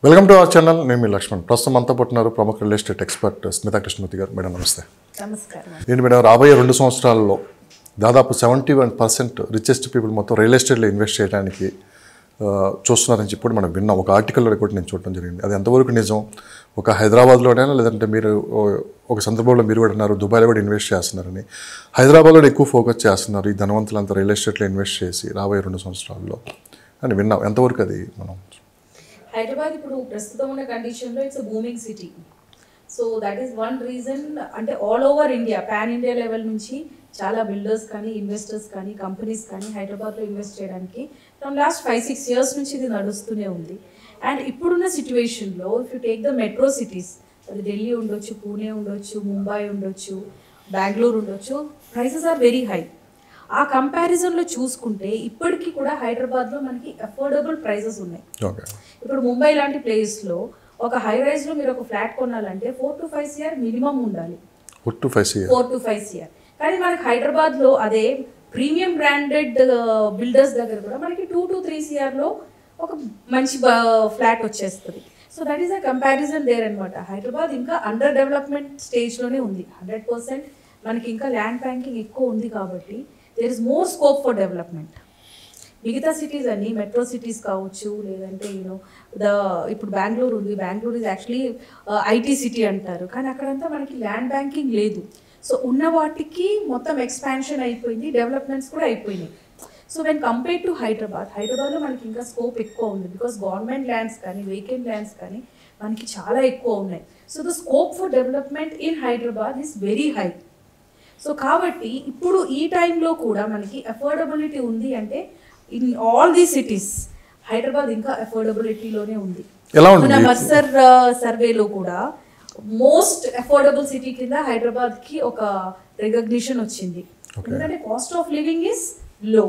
Welcome to our channel. నేను మీ లక్ష్మణ్. ప్రస్తుతం అంతా పుట్టినారు ప్రముఖ real estate expert Smita Krishnamurthy గారు. మేడం నమస్తే. నమస్కారం. నేను మేడం రాబోయే 2 సంవత్సరాల్లో దాదాపు 71% రిచెస్ట్ పీపుల్ మొత్తం రియల్ ఎస్టేట్లో ఇన్వెస్ట్ చేయడానికి చూస్తున్నారని చెప్పి మనం విన్నాం. ఒక ఆర్టికల్లో కూడా నేను చూడడం జరిగింది. అది ఎంతవరకు నిజం? ఒక హైదరాబాద్లోనైనా లేదంటే మీరు ఒక సందర్భంలో మీరు కూడా అన్నారు దుబాయ్లో కూడా ఇన్వెస్ట్ చేస్తున్నారని. హైదరాబాద్లో ఎక్కువ ఫోకస్ చేస్తున్నారు ఈ ధనవంతులంతా రియల్ ఎస్టేట్లో ఇన్వెస్ట్ చేసి రాబోయే 2 సంవత్సరాల్లో అని విన్నాం. ఎంతవరకు అది మనం? హైదరాబాద్ ఇప్పుడు ప్రస్తుతం ఉన్న కండిషన్లో it's booming city. So that is one reason. అంటే all over India, pan India level నుంచి చాలా బిల్డర్స్ కానీ ఇన్వెస్టర్స్ కానీ కంపెనీస్ కానీ హైదరాబాద్లో ఇన్వెస్ట్ చేయడానికి ఫ్రమ్ లాస్ట్ 5-6 ఇయర్స్ నుంచి ఇది నడుస్తూనే ఉంది. అండ్ ఇప్పుడున్న సిచ్యువేషన్లో if you take the metro cities, అది ఢిల్లీ ఉండొచ్చు, పూణే ఉండొచ్చు, ముంబై ఉండొచ్చు, బెంగళూరు ఉండొచ్చు, ప్రైసెస్ ఆర్ వెరీ హై. ఆ కంపారిజన్లో చూసుకుంటే ఇప్పటికీ కూడా హైదరాబాద్లో మనకి అఫోర్డబుల్ ప్రైసెస్ ఉన్నాయి. ఇప్పుడు ముంబై లాంటి ప్లేస్లో ఒక హై రైజ్లో మీరు ఒక ఫ్లాట్ కొనాలంటే 4 to 5 CR మినిమం ఉండాలి. 4 to 5 CR. కానీ మనకి హైదరాబాద్లో అదే ప్రీమియం బ్రాండెడ్ బిల్డర్స్ దగ్గర కూడా మనకి 2 to 3 CRలో ఒక మంచి ఫ్లాట్ వచ్చేస్తుంది. So that is a comparison there అనమాట. హైదరాబాద్ ఇంకా అండర్ డెవలప్మెంట్ స్టేజ్లోనే ఉంది. 100% మనకి ఇంకా ల్యాండ్ బ్యాంకింగ్ ఎక్కువ ఉంది కాబట్టి there is more scope for development. మిగతా సిటీస్ అన్ని మెట్రో సిటీస్ కావచ్చు, లేదంటే ఇప్పుడు బెంగళూరు ఉంది. Bengaluru is actually IT city అంటారు, కానీ అక్కడంతా మనకి ల్యాండ్ బ్యాంకింగ్ లేదు. సో ఉన్న వాటికి మొత్తం ఎక్స్పాన్షన్ అయిపోయింది, డెవలప్మెంట్స్ కూడా అయిపోయినాయి. సో వెన్ కంపేర్ టు హైదరాబాద్లో మనకి ఇంకా స్కోప్ ఎక్కువ ఉంది. బికాస్ గవర్నమెంట్ ల్యాండ్స్ కానీ వేకెంట్ ల్యాండ్స్ కానీ మనకి చాలా ఎక్కువ ఉన్నాయి. So the scope for development in Hyderabad is very high. So కాబట్టి ఇప్పుడు ఈ టైంలో కూడా మనకి అఫోర్డబిలిటీ ఉంది అంటే in all the cities Hyderabad ఇంకా అఫోర్డబిలిటీలోనే ఉంది. మన మర్సర్ సర్వేలో కూడా మోస్ట్ అఫోర్డబుల్ సిటీ కింద హైదరాబాద్కి ఒక రికగ్నిషన్ వచ్చింది. ఎందుకంటే cost of living is low.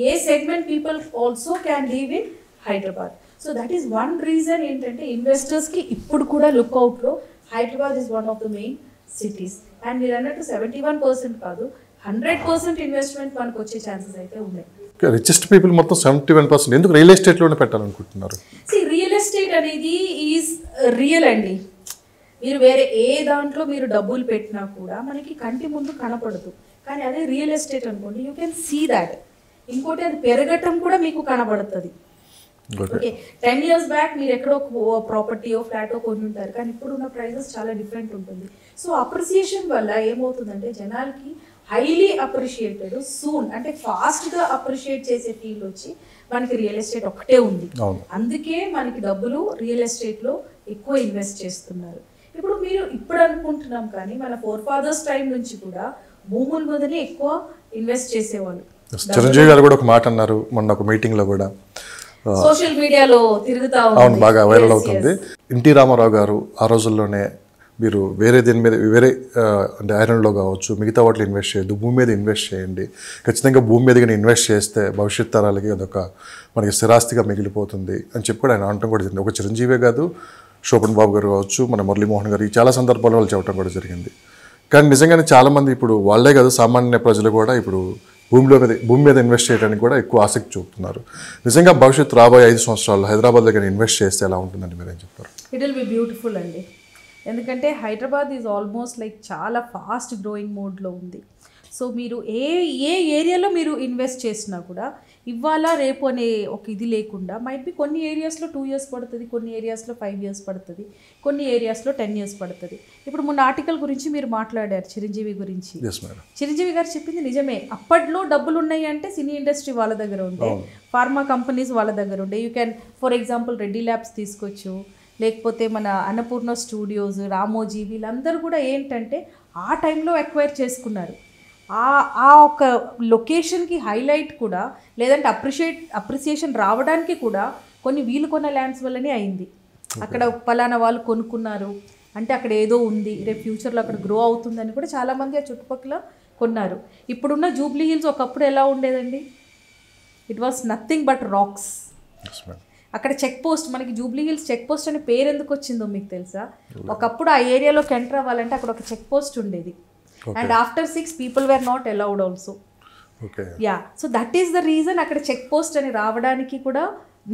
A segment people also can live in Hyderabad. So that is one reason ఏంటంటే ఇన్వెస్టర్స్కి ఇప్పుడు కూడా లుక్అవుట్లో Hyderabad is one of the main cities. And మీరు అన్నట్టు 71% కాదు, 100% ఇన్వెస్ట్మెంట్ మనకు వచ్చే ఛాన్సెస్ అయితే ఉన్నాయి. రిచెస్ట్ పీపుల్ మొత్తం 71% ఎందుకు రియల్ ఎస్టేట్లోనే పెట్టాలనుకుంటున్నారు? రియల్ ఎస్టేట్ అనేది ఈజ్ రియల్ అండి. మీరు వేరే ఏ దాంట్లో మీరు డబ్బులు పెట్టినా కూడా మనకి కంటి ముందు కనపడదు. కానీ అదే రియల్ ఎస్టేట్ అనుకోండి, యూ కెన్ సీ దాట్. ఇంకోటి అది పెరగటం కూడా మీకు కనబడుతుంది. ఓకే, 10 years బ్యాక్ మీరు ఎక్కడో ప్రాపర్టీయో ఫ్లాటో కొని ఉంటారు, కానీ ఇప్పుడున్న ప్రైజెస్ చాలా డిఫరెంట్ ఉంటుంది. సో అప్రిసియేషన్ వల్ల ఏమవుతుందంటే జనాలకి హైలీ అప్రిషియేటెడ్ సూన్, అంటే ఫాస్ట్గా అప్రిషియేట్ చేసే ఫీల్ వచ్చి మనకి రియల్ ఎస్టేట్ ఒకటే ఉంది. అందుకే మనకి డబ్బులు రియల్ ఎస్టేట్లో ఎక్కువ ఇన్వెస్ట్ చేస్తున్నారు. ఇప్పుడు అనుకుంటున్నాం, కానీ మన ఫోర్ఫాదర్స్ టైం నుంచి కూడా భూముల మీదనే ఎక్కువ ఇన్వెస్ట్ చేసేవాళ్ళు. చిరంజీవి గారు కూడా ఒక మాట అన్నారు మొన్న ఒక మీటింగ్లో కూడా, సోషల్ మీడియాలో తిరుగుతా అవును, బాగా వైరల్ అవుతుంది. ఎన్టీ రామారావు గారు ఆ రోజుల్లోనే మీరు వేరే దేని మీద అంటే ఐరన్లో కావచ్చు మిగతా వాటిలో ఇన్వెస్ట్ చేయొద్దు, భూమి మీద ఇన్వెస్ట్ చేయండి, ఖచ్చితంగా భూమి మీద కానీ ఇన్వెస్ట్ చేస్తే భవిష్యత్ తరాలకి అదొక మనకి స్థిరాస్తిగా మిగిలిపోతుంది అని చెప్పి కూడా ఆయన అనటం కూడా జరిగింది. ఒక చిరంజీవే కాదు, శోభన్ బాబు గారు కావచ్చు, మన మురళీమోహన్ గారు చాలా సందర్భాల్లో వాళ్ళు చెప్పడం కూడా జరిగింది. కానీ నిజంగానే చాలామంది ఇప్పుడు వాళ్ళే కాదు సామాన్య ప్రజలు కూడా ఇప్పుడు భూమి మీద ఇన్వెస్ట్ చేయడానికి కూడా ఎక్కువ ఆసక్తి చూపుతున్నారు. నిజంగా భవిష్యత్తు రాబోయే 5 సంవత్సరాల్లో హైదరాబాద్లో కానీ ఇన్వెస్ట్ చేస్తే ఎలా ఉంటుందండి మీరేం చెప్తారు? ఇట్ విల్ బి బ్యూటిఫుల్ అండి. ఎందుకంటే హైదరాబాద్ ఈజ్ ఆల్మోస్ట్ లైక్ చాలా ఫాస్ట్ గ్రోయింగ్ మోడ్లో ఉంది. సో మీరు ఏ ఏరియాలో మీరు ఇన్వెస్ట్ చేసినా కూడా ఇవాళ రేపు అనే ఒక ఇది లేకుండా మైట్ బి కొన్ని ఏరియాస్లో 2 years పడుతుంది, కొన్ని ఏరియాస్లో 5 years పడుతుంది, కొన్ని ఏరియాస్లో 10 years పడుతుంది. ఇప్పుడు మొన్న ఆర్టికల్ గురించి మీరు మాట్లాడారు చిరంజీవి గురించి. చిరంజీవి గారు చెప్పింది నిజమే. అప్పట్లో డబ్బులు ఉన్నాయి అంటే సినీ ఇండస్ట్రీ వాళ్ళ దగ్గర ఉండే, ఫార్మా కంపెనీస్ వాళ్ళ దగ్గర ఉండే. You can for example Reddy labs తీసుకోవచ్చు, లేకపోతే మన అన్నపూర్ణ స్టూడియోస్, రామోజీ, వీళ్ళందరూ కూడా ఏంటంటే ఆ టైంలో అక్వైర్ చేసుకున్నారు. ఆ ఒక లొకేషన్కి హైలైట్ కూడా, లేదంటే అప్రిసియేషన్ రావడానికి కూడా కొన్ని వీలు కొన్న ల్యాండ్స్ వల్లనే అయింది. అక్కడ పలానా వాళ్ళు కొనుక్కున్నారు అంటే అక్కడ ఏదో ఉంది, రేపు ఫ్యూచర్లో అక్కడ గ్రో అవుతుందని కూడా చాలామంది ఆ చుట్టుపక్కల కొన్నారు. ఇప్పుడున్న జూబ్లీ హిల్స్ ఒకప్పుడు ఎలా ఉండేదండి? It was nothing but rocks. అక్కడ చెక్ పోస్ట్, మనకి జూబ్లీ హిల్స్ చెక్ పోస్ట్ అనే పేరు ఎందుకు వచ్చిందో మీకు తెలుసా? ఒకప్పుడు ఆ ఏరియాలోకి ఎంటర్ అవ్వాలంటే అక్కడ ఒక చెక్ పోస్ట్ ఉండేది. And after 6 people were not allowed also. Yeah, so that is the reason అక్కడ చెక్ పోస్ట్ అని రావడానికి కూడా,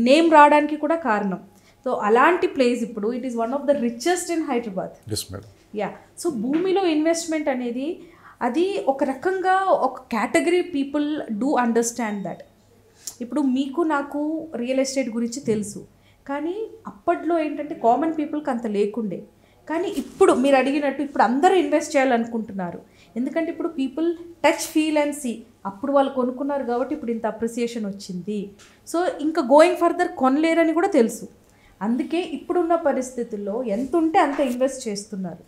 నేమ్ రావడానికి కూడా కారణం. సో అలాంటి ప్లేస్ ఇప్పుడు it is one of the richest in Hyderabad. Yes madam. Yeah, so భూమిలో ఇన్వెస్ట్మెంట్ అనేది అది ఒక రకంగా ఒక category people do understand that. ఇప్పుడు మీకు నాకు రియల్ ఎస్టేట్ గురించి తెలుసు, కానీ అప్పట్లో ఏంటంటే కామన్ పీపుల్కి అంత లేకుండే. కానీ ఇప్పుడు మీరు అడిగినట్టు ఇప్పుడు అందరూ ఇన్వెస్ట్ చేయాలనుకుంటున్నారు. ఎందుకంటే ఇప్పుడు people touch, feel and see. అప్పుడు వాళ్ళు కొనుక్కున్నారు కాబట్టి ఇప్పుడు ఇంత అప్రిసియేషన్ వచ్చింది. సో ఇంకా గోయింగ్ ఫర్దర్ కొనలేరని కూడా తెలుసు. అందుకే ఇప్పుడున్న పరిస్థితుల్లో ఎంత ఉంటే అంత ఇన్వెస్ట్ చేస్తున్నారు.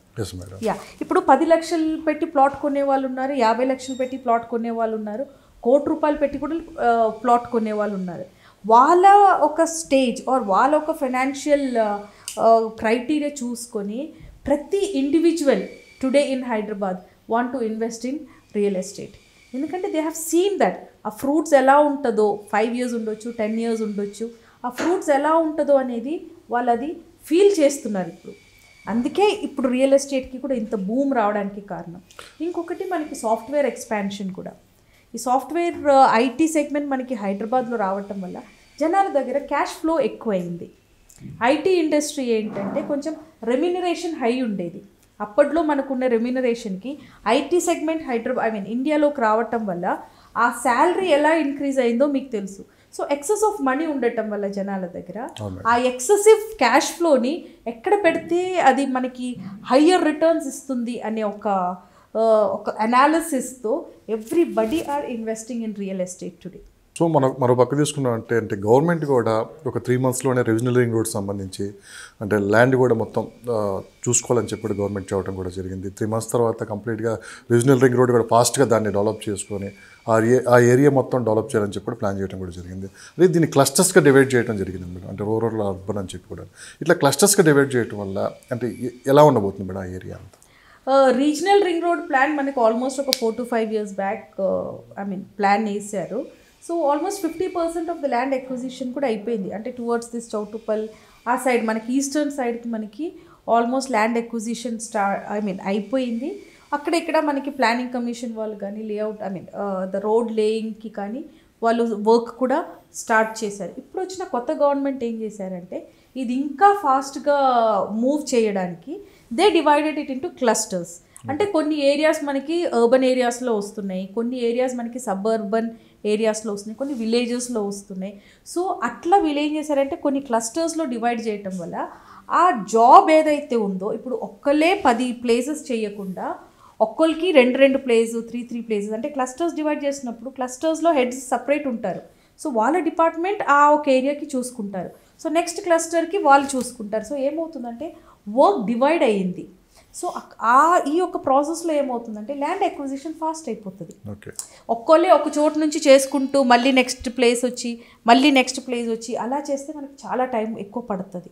యా, ఇప్పుడు 10 లక్షలు పెట్టి ప్లాట్ కొనే వాళ్ళు ఉన్నారు, 50 లక్షలు పెట్టి ప్లాట్ కొనే వాళ్ళు ఉన్నారు, ₹1,00,00,000 పెట్టి కూడా ప్లాట్ కొనే వాళ్ళు ఉన్నారు. వాళ్ళ ఒక స్టేజ్ ఆర్ వాళ్ళ ఒక ఫైనాన్షియల్ క్రైటీరియా చూసుకొని ప్రతి individual today in Hyderabad want to invest in real estate. ఎందుకంటే దే హ్యావ్ సీన్ దట్ ఆ ఫ్రూట్స్ ఎలా ఉంటుందో, 5 years ఉండొచ్చు, 10 years ఉండొచ్చు, ఆ ఫ్రూట్స్ ఎలా ఉంటుందో అనేది వాళ్ళు అది ఫీల్ చేస్తున్నారు ఇప్పుడు. అందుకే ఇప్పుడు రియల్ ఎస్టేట్కి కూడా ఇంత బూమ్ రావడానికి కారణం. ఇంకొకటి మనకి సాఫ్ట్వేర్ ఎక్స్పాన్షన్ కూడా. ఈ సాఫ్ట్వేర్ ఐటీ సెగ్మెంట్ మనకి హైదరాబాద్లో రావటం వల్ల జనాల దగ్గర క్యాష్ ఫ్లో ఎక్కువైంది. ఐటీ ఇండస్ట్రీ ఏంటంటే కొంచెం రెమ్యూనరేషన్ హై ఉండేది. అప్పట్లో మనకున్న రెమ్యూనరేషన్కి ఐటీ సెగ్మెంట్ ఇండియాలోకి రావటం వల్ల ఆ శాలరీ ఎలా ఇంక్రీజ్ అయిందో మీకు తెలుసు. సో ఎక్సెస్ ఆఫ్ మనీ ఉండటం వల్ల జనాల దగ్గర ఆ ఎక్సెసివ్ క్యాష్ ఫ్లోని ఎక్కడ పెడితే అది మనకి హయ్యర్ రిటర్న్స్ ఇస్తుంది అనే ఒక అనాలిసిస్తో everybody are investing in real estate today. So మరో పక్క తీసుకున్నాం అంటే గవర్నమెంట్ కూడా ఒక 3 monthsలోనే రెవెన్యూ రింగ్ రోడ్ సంబంధించి అంటే ల్యాండ్ కూడా మొత్తం చూసుకోవాలని చెప్పి గవర్నమెంట్ చెప్పడం కూడా జరిగింది. 3 months తర్వాత కంప్లీట్గా రెవెన్యూ రింగ్ రోడ్ కూడా ఫాస్ట్గా దాన్ని డెవలప్ చేసుకొని ఆ ఏరియా మొత్తం డెవలప్ చేయాలని చెప్పి ప్లాన్ చేయడం కూడా జరిగింది. అదే దీన్ని క్లస్టర్స్గా డివైడ్ చేయడం జరిగింది మేడం. అంటే రూరల్, అర్బన్ అని చెప్పి కూడా ఇట్లా క్లస్టర్స్గా డివైడ్ చేయడం వల్ల అంటే ఎలా ఉండబోతుంది మేడం ఆ ఏరియా అంతా? రీజనల్ రింగ్ రోడ్ ప్లాన్ మనకి ఆల్మోస్ట్ ఒక 4 to 5 years బ్యాక్ ప్లాన్ వేసారు. So almost 50% of the land acquisition కూడా అయిపోయింది. అంటే టువర్డ్స్ దిస్ చౌటుప్పల్ ఆ సైడ్ మనకి ఈస్టర్న్ సైడ్కి మనకి ఆల్మోస్ట్ ల్యాండ్ ఎక్విజిషన్ అయిపోయింది. అక్కడ ఇక్కడ మనకి ప్లానింగ్ కమిషన్ వాళ్ళు కానీ లేఅవుట్ ద రోడ్ లేయింగ్కి కానీ వాళ్ళు వర్క్ కూడా స్టార్ట్ చేశారు. ఇప్పుడు వచ్చిన కొత్త గవర్నమెంట్ ఏం చేశారంటే ఇది ఇంకా ఫాస్ట్గా మూవ్ చేయడానికి they divided it into clusters. అంటే కొన్ని ఏరియాస్ మనకి అర్బన్ ఏరియాస్లో వస్తున్నాయి, కొన్ని ఏరియాస్ మనకి సబర్బన్ ఏరియాస్లో వస్తున్నాయి, కొన్ని విలేజెస్లో వస్తున్నాయి. సో అట్లా వీళ్ళు ఏం చేశారంటే కొన్ని క్లస్టర్స్లో డివైడ్ చేయటం వల్ల ఆ జాబ్ ఏదైతే ఉందో ఇప్పుడు ఒక్కలే 10 places చేయకుండా ఒక్కరికి 2 places, 3 places అంటే క్లస్టర్స్ డివైడ్ చేసినప్పుడు క్లస్టర్స్లో హెడ్స్ సపరేట్ ఉంటారు. సో వాళ్ళ డిపార్ట్మెంట్ ఆ ఒక ఏరియాకి చూసుకుంటారు, సో నెక్స్ట్ క్లస్టర్కి వాళ్ళు చూసుకుంటారు. సో ఏమవుతుందంటే వర్క్ డివైడ్ అయ్యింది. సో ఈ యొక్క ప్రాసెస్లో ఏమవుతుందంటే ల్యాండ్ ఎక్విజిషన్ ఫాస్ట్ అయిపోతుంది. ఒక్కోళ్ళే ఒక చోటు నుంచి చేసుకుంటూ మళ్ళీ నెక్స్ట్ ప్లేస్ వచ్చి అలా చేస్తే మనకి చాలా టైం ఎక్కువ పడుతుంది.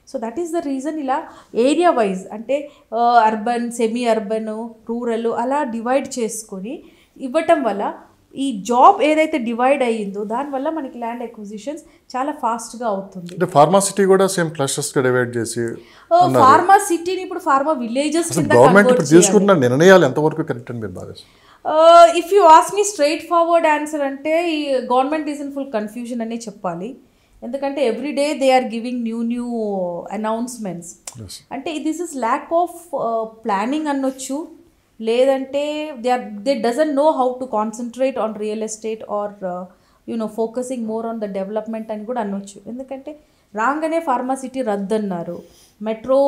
So that is the reason ఇలా ఏరియా వైజ్ అంటే అర్బన్, సెమీ అర్బన్, రూరల్ అలా డివైడ్ చేసుకొని ఇవ్వటం వల్ల ఈ జాబ్ ఏదైతే డివైడ్ అయ్యిందో దానివల్ల మనకి ల్యాండ్ ఎక్విజిషన్స్ చాలా ఫాస్ట్గా అవుతుంది. ఫార్మా సిటీ కూడా సేమ్ క్లస్టర్స్గా డివైడ్ చేసి ఫార్మా సిటీని ఇప్పుడు ఫార్మా విలేజెస్ గవర్నమెంట్ ఇప్పుడు తీసుకుంటున్న నిర్ణయాలు ఎంతవరకు కరెక్ట్ అని మీరు భావిస్తారు? If you ask me straight forward answer అంటే ఈ government is in full confusion అనే చెప్పాలి. ఎందుకంటే every day they are giving new announcements. అంటే this is lack of planning అనొచ్చు, లేదంటే they doesn't know how to concentrate on real estate or focusing more on the development అని కూడా అనొచ్చు. ఎందుకంటే రాగానే ఫార్మా సిటీ రద్దన్నారు, మెట్రో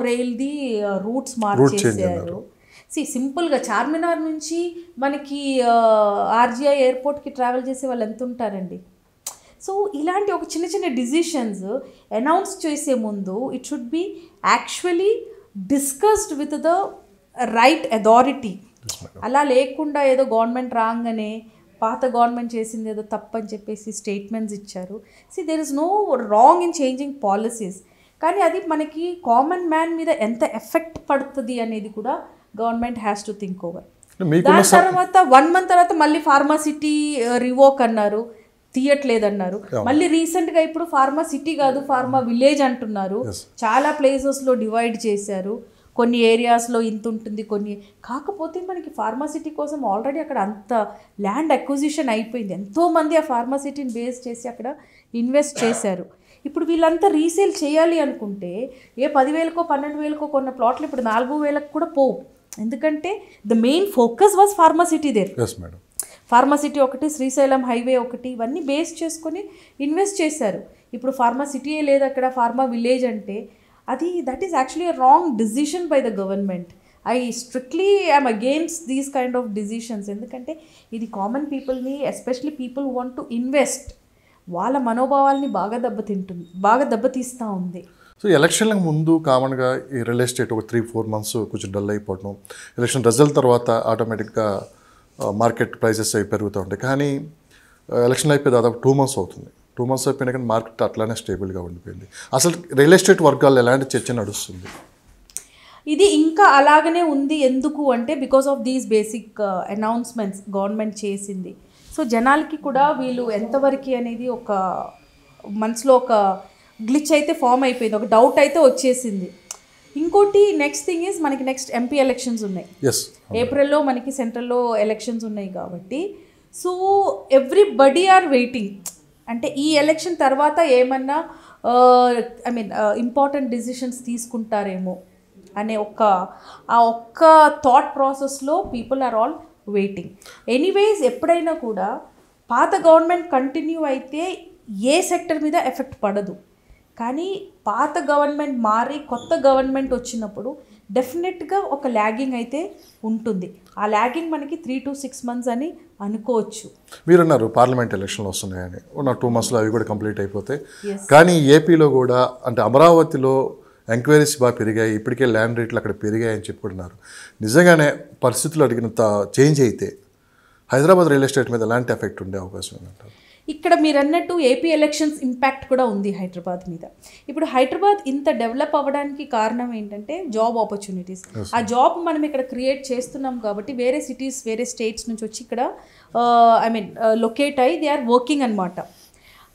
రైల్ది రూట్స్ మార్చేసారు. సింపుల్గా చార్మినార్ నుంచి మనకి ఆర్జీఐ ఎయిర్పోర్ట్కి ట్రావెల్ చేసే వాళ్ళు ఎంత ఉంటారండి? సో ఇలాంటి ఒక చిన్న డిసిషన్స్ అనౌన్స్ చేసే ముందు it should be actually discussed with the right authority. అలా లేకుండా ఏదో గవర్నమెంట్ రాగానే పాత గవర్నమెంట్ చేసింది ఏదో తప్పని చెప్పేసి స్టేట్మెంట్స్ ఇచ్చారు. There is no wrong in changing policies, కానీ అది మనకి కామన్ మ్యాన్ మీద ఎంత ఎఫెక్ట్ పడుతుంది అనేది కూడా government has to think over. దాని తర్వాత 1 month తర్వాత మళ్ళీ ఫార్మా సిటీ రివోక్ అన్నారు, తీయట్లేదన్నారు. మళ్ళీ రీసెంట్గా ఇప్పుడు ఫార్మా సిటీ కాదు ఫార్మా విలేజ్ అంటున్నారు. చాలా ప్లేసెస్లో డివైడ్ చేశారు, కొన్ని ఏరియాస్లో ఇంత ఉంటుంది, కొన్ని కాకపోతే మనకి ఫార్మాసిటీ కోసం ఆల్రెడీ అక్కడ అంత ల్యాండ్ అక్విజిషన్ అయిపోయింది. ఎంతోమంది ఆ ఫార్మాసిటీని బేస్ చేసి అక్కడ ఇన్వెస్ట్ చేశారు. ఇప్పుడు వీళ్ళంతా రీసేల్ చేయాలి అనుకుంటే ఏ 10,000కో 12,000కో కొన్న ప్లాట్లు ఇప్పుడు 4,000కు కూడా పోవు. ఎందుకంటే the main focus was pharma city there. Yes madam. Pharma city ఒకటి, శ్రీశైలం హైవే ఒకటి, ఇవన్నీ బేస్ చేసుకొని ఇన్వెస్ట్ చేశారు. ఇప్పుడు ఫార్మాసిటీయే లేదు అక్కడ, ఫార్మా విలేజ్ అంటే అది that is actually a wrong decision by the government. I strictly I'm against these kind of decisions. ఎందుకంటే ఇది కామన్ పీపుల్ని, especially people want to invest, వాళ్ళ మనోభావాల్ని బాగా దెబ్బతీస్తూ ఉంది. సో ఎలక్షన్లకు ముందు కామన్గా ఈ రియల్ ఎస్టేట్ ఒక 3-4 మంత్స్ కొంచెం డల్ అయిపోవడం, ఎలక్షన్ రిజల్ట్ తర్వాత ఆటోమేటిక్గా మార్కెట్ ప్రైసెస్ అవి పెరుగుతూ ఉంటాయి. కానీ ఎలక్షన్ అయిపోయి దాదాపు 2 మంత్స్ అవుతుంది. 2 మంత్స్ అయిపోయినా కానీ మార్కెట్ అట్లానే స్టేబుల్గా ఉండిపోయింది. అసలు రియల్ ఎస్టేట్ వర్గాల్లో ఎలాంటి చర్చ నడుస్తుంది? ఇది ఇంకా అలాగనే ఉంది. ఎందుకు అంటే because of these basic announcements government చేసింది. సో జనాలకి కూడా వీళ్ళు ఎంతవరకు అనేది ఒక మనసులో ఒక గ్లిచ్ అయితే ఫామ్ అయిపోయింది, ఒక డౌట్ అయితే వచ్చేసింది. ఇంకోటి నెక్స్ట్ థింగ్ ఈజ్ మనకి నెక్స్ట్ ఎంపీ ఎలక్షన్స్ ఉన్నాయి. ఏప్రిల్లో మనకి సెంట్రల్లో ఎలక్షన్స్ ఉన్నాయి కాబట్టి సో ఎవ్రీబడి ఆర్ వెయిటింగ్. అంటే ఈ ఎలక్షన్ తర్వాత ఏమన్నా ఇంపార్టెంట్ డిసిషన్స్ తీసుకుంటారేమో అనే ఆ ఒక్క థాట్ ప్రాసెస్లో people are all waiting. Anyways ఎప్పుడైనా కూడా పాత గవర్నమెంట్ కంటిన్యూ అయితే ఏ సెక్టర్ మీద ఎఫెక్ట్ పడదు. కానీ పాత గవర్నమెంట్ మారి కొత్త గవర్నమెంట్ వచ్చినప్పుడు డెఫినెట్గా ఒక ల్యాగింగ్ అయితే ఉంటుంది. ఆ ల్యాగింగ్ మనకి 3 to 6 months అని అనుకోవచ్చు. మీరు అన్నారు పార్లమెంట్ ఎలక్షన్లు వస్తున్నాయని, ఉన్న 2 monthsలో అవి కూడా కంప్లీట్ అయిపోతాయి. కానీ ఏపీలో కూడా అంటే అమరావతిలో ఎంక్వైరీస్ బాగా పెరిగాయి, ఇప్పటికే ల్యాండ్ రేట్లు అక్కడ పెరిగాయని చెప్పుకుంటున్నారు. నిజంగానే పరిస్థితులు అడిగినంత చేంజ్ అయితే హైదరాబాద్ రియల్ ఎస్టేట్ మీద ఎలాంటి ఎఫెక్ట్ ఉండే అవకాశం ఉందంటారు? ఇక్కడ మీరు అన్నట్టు ఏపీ ఎలక్షన్స్ ఇంపాక్ట్ కూడా ఉంది హైదరాబాద్ మీద. ఇప్పుడు హైదరాబాద్ ఇంత డెవలప్ అవ్వడానికి కారణం ఏంటంటే జాబ్ ఆపర్చునిటీస్. ఆ జాబ్ మనం ఇక్కడ క్రియేట్ చేస్తున్నాం కాబట్టి వేరే సిటీస్, వేరే స్టేట్స్ నుంచి వచ్చి ఇక్కడ లొకేట్ అయ్యి దే ఆర్ వర్కింగ్ అనమాట.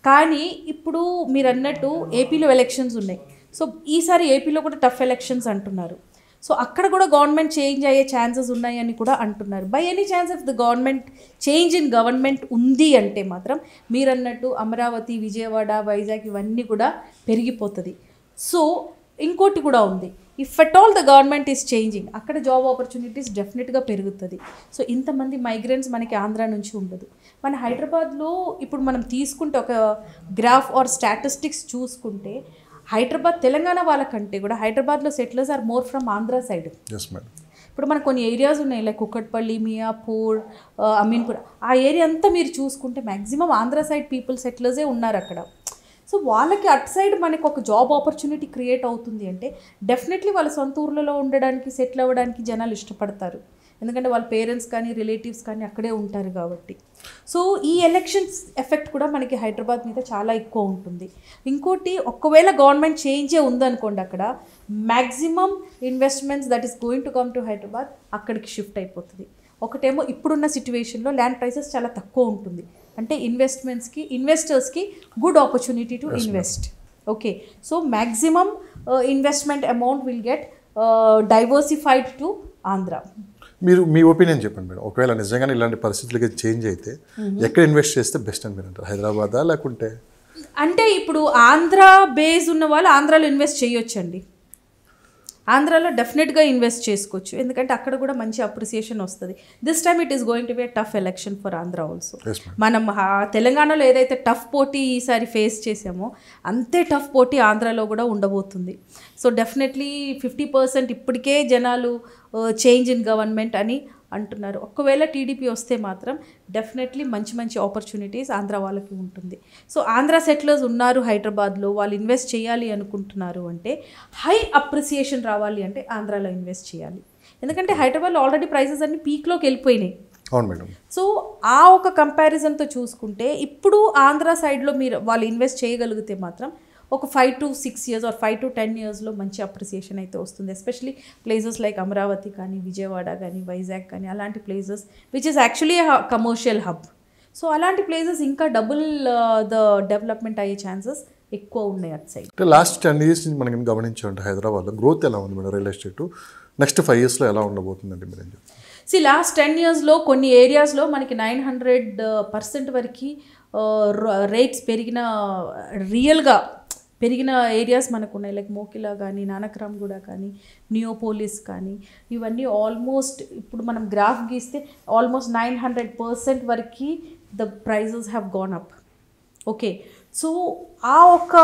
కానీ ఇప్పుడు మీరు అన్నట్టు ఏపీలో ఎలక్షన్స్ ఉన్నాయి. సో ఈసారి ఏపీలో కూడా టఫ్ ఎలక్షన్స్ అంటున్నారు. సో అక్కడ కూడా గవర్నమెంట్ చేంజ్ అయ్యే ఛాన్సెస్ ఉన్నాయని కూడా అంటున్నారు. By any chance of the government change in government ఉంది అంటే మాత్రం మీరు అన్నట్టు అమరావతి, విజయవాడ, వైజాగ్ ఇవన్నీ కూడా పెరిగిపోతుంది. సో ఇంకోటి కూడా ఉంది, if at all the government is changing అక్కడ జాబ్ ఆపర్చునిటీస్ డెఫినెట్గా పెరుగుతుంది. సో ఇంతమంది మైగ్రెంట్స్ మనకి ఆంధ్ర నుంచి ఉండదు. మన హైదరాబాద్లో ఇప్పుడు మనం తీసుకుంటే ఒక గ్రాఫ్ ఆర్ స్టాటిస్టిక్స్ చూసుకుంటే హైదరాబాద్ తెలంగాణ వాళ్ళకంటే కూడా హైదరాబాద్లో settlers are more from Andhra side. ఇప్పుడు మనకు కొన్ని ఏరియాస్ ఉన్నాయి లైక్ కుక్కట్పల్లి, మియాపూర్, అమీన్పూర్, ఆ ఏరియా అంతా మీరు చూసుకుంటే మ్యాక్సిమం ఆంధ్ర సైడ్ పీపుల్ సెటిలర్సే ఉన్నారు అక్కడ. సో వాళ్ళకి అటు సైడ్ మనకు ఒక జాబ్ ఆపర్చునిటీ క్రియేట్ అవుతుంది అంటే డెఫినెట్లీ వాళ్ళ సొంత ఊర్లలో ఉండడానికి, సెటిల్ అవ్వడానికి జనాలు ఇష్టపడతారు. ఎందుకంటే వాళ్ళ పేరెంట్స్ కానీ రిలేటివ్స్ కానీ అక్కడే ఉంటారు కాబట్టి. సో ఈ ఎలక్షన్స్ ఎఫెక్ట్ కూడా మనకి హైదరాబాద్ మీద చాలా ఎక్కువ ఉంటుంది. ఇంకోటి ఒకవేళ గవర్నమెంట్ చేంజే ఉందనుకోండి అక్కడ maximum investments that is going to come to Hyderabad అక్కడికి షిఫ్ట్ అయిపోతుంది. ఒకటేమో ఇప్పుడున్న సిచ్యువేషన్లో ల్యాండ్ ప్రైసెస్ చాలా తక్కువ ఉంటుంది, అంటే ఇన్వెస్టర్స్కి good opportunity to invest. Okay, so maximum investment amount will get diversified to Andhra. మీరు మీ ఒపీనియన్ చెప్పండి మేడం. ఒకవేళ నిజంగానే ఇలాంటి పరిస్థితులకి చేంజ్ అయితే ఎక్కడ ఇన్వెస్ట్ చేస్తే బెస్ట్ అని మీరు అంటారు? హైదరాబాదా లేకుంటే? అంటే ఇప్పుడు ఆంధ్ర బేస్ ఉన్న వాళ్ళు ఆంధ్రాలో ఇన్వెస్ట్ చేయొచ్చండి. ఆంధ్రాలో డెఫినెట్గా ఇన్వెస్ట్ చేసుకోవచ్చు, ఎందుకంటే అక్కడ కూడా మంచి అప్రిసియేషన్ వస్తుంది. This time it is going to be a tough election for Andhra also. మనం తెలంగాణలో ఏదైతే టఫ్ పోటీ ఈసారి ఫేస్ చేసామో అంతే టఫ్ పోటీ ఆంధ్రాలో కూడా ఉండబోతుంది. సో డెఫినెట్లీ 50% ఇప్పటికే జనాలు చేంజ్ ఇన్ గవర్నమెంట్ అని అంటున్నారు. ఒకవేళ టీడీపీ వస్తే మాత్రం డెఫినెట్లీ మంచి మంచి ఆపర్చునిటీస్ ఆంధ్ర వాళ్ళకి ఉంటుంది. సో ఆంధ్ర సెటిలర్స్ ఉన్నారు హైదరాబాద్లో, వాళ్ళు ఇన్వెస్ట్ చేయాలి అనుకుంటున్నారు అంటే హై అప్రిసియేషన్ రావాలి అంటే ఆంధ్రాలో ఇన్వెస్ట్ చేయాలి. ఎందుకంటే హైదరాబాద్లో ఆల్రెడీ ప్రైసెస్ అన్ని పీక్లోకి వెళ్ళిపోయినాయి. సో ఆ ఒక కంపారిజన్తో చూసుకుంటే ఇప్పుడు ఆంధ్ర సైడ్లో వాళ్ళు ఇన్వెస్ట్ చేయగలిగితే మాత్రం ఒక 5 to 6 years ఆర్ 5 to 10 yearsలో మంచి అప్రిసియేషన్ అయితే వస్తుంది. ఎస్పెషలీ ప్లేసెస్ లైక్ అమరావతి కానీ, విజయవాడ కానీ, వైజాగ్ కానీ, అలాంటి places which is actually commercial hub. So అలాంటి ప్లేసెస్ ఇంకా డబుల్ ద డెవలప్మెంట్ అయ్యే ఛాన్సెస్ ఎక్కువ ఉన్నాయి అటు సైడ్. లాస్ట్ 10 years నుంచి మనం గమనించాలంటే హైదరాబాద్లో గ్రోత్ ఎలా ఉంది మేడం? రియల్ ఎస్టేట్ నెక్స్ట్ 5 yearsలో ఎలా ఉండబోతుందండి మీరు ఏం చెప్తారు? లాస్ట్ 10 yearsలో కొన్ని ఏరియాస్లో మనకి 900% వరకు రేట్స్ పెరిగిన రియల్గా పెరిగిన ఏరియాస్ మనకు ఉన్నాయి, లైక్ మోకిలా కానీ, నానక్రామ్గూడ కానీ, నియోపోలిస్ కానీ, ఇవన్నీ ఆల్మోస్ట్ ఇప్పుడు మనం గ్రాఫ్ గీస్తే ఆల్మోస్ట్ 900% వరకు the prices have gone up. Okay, so ఆ ఒక్క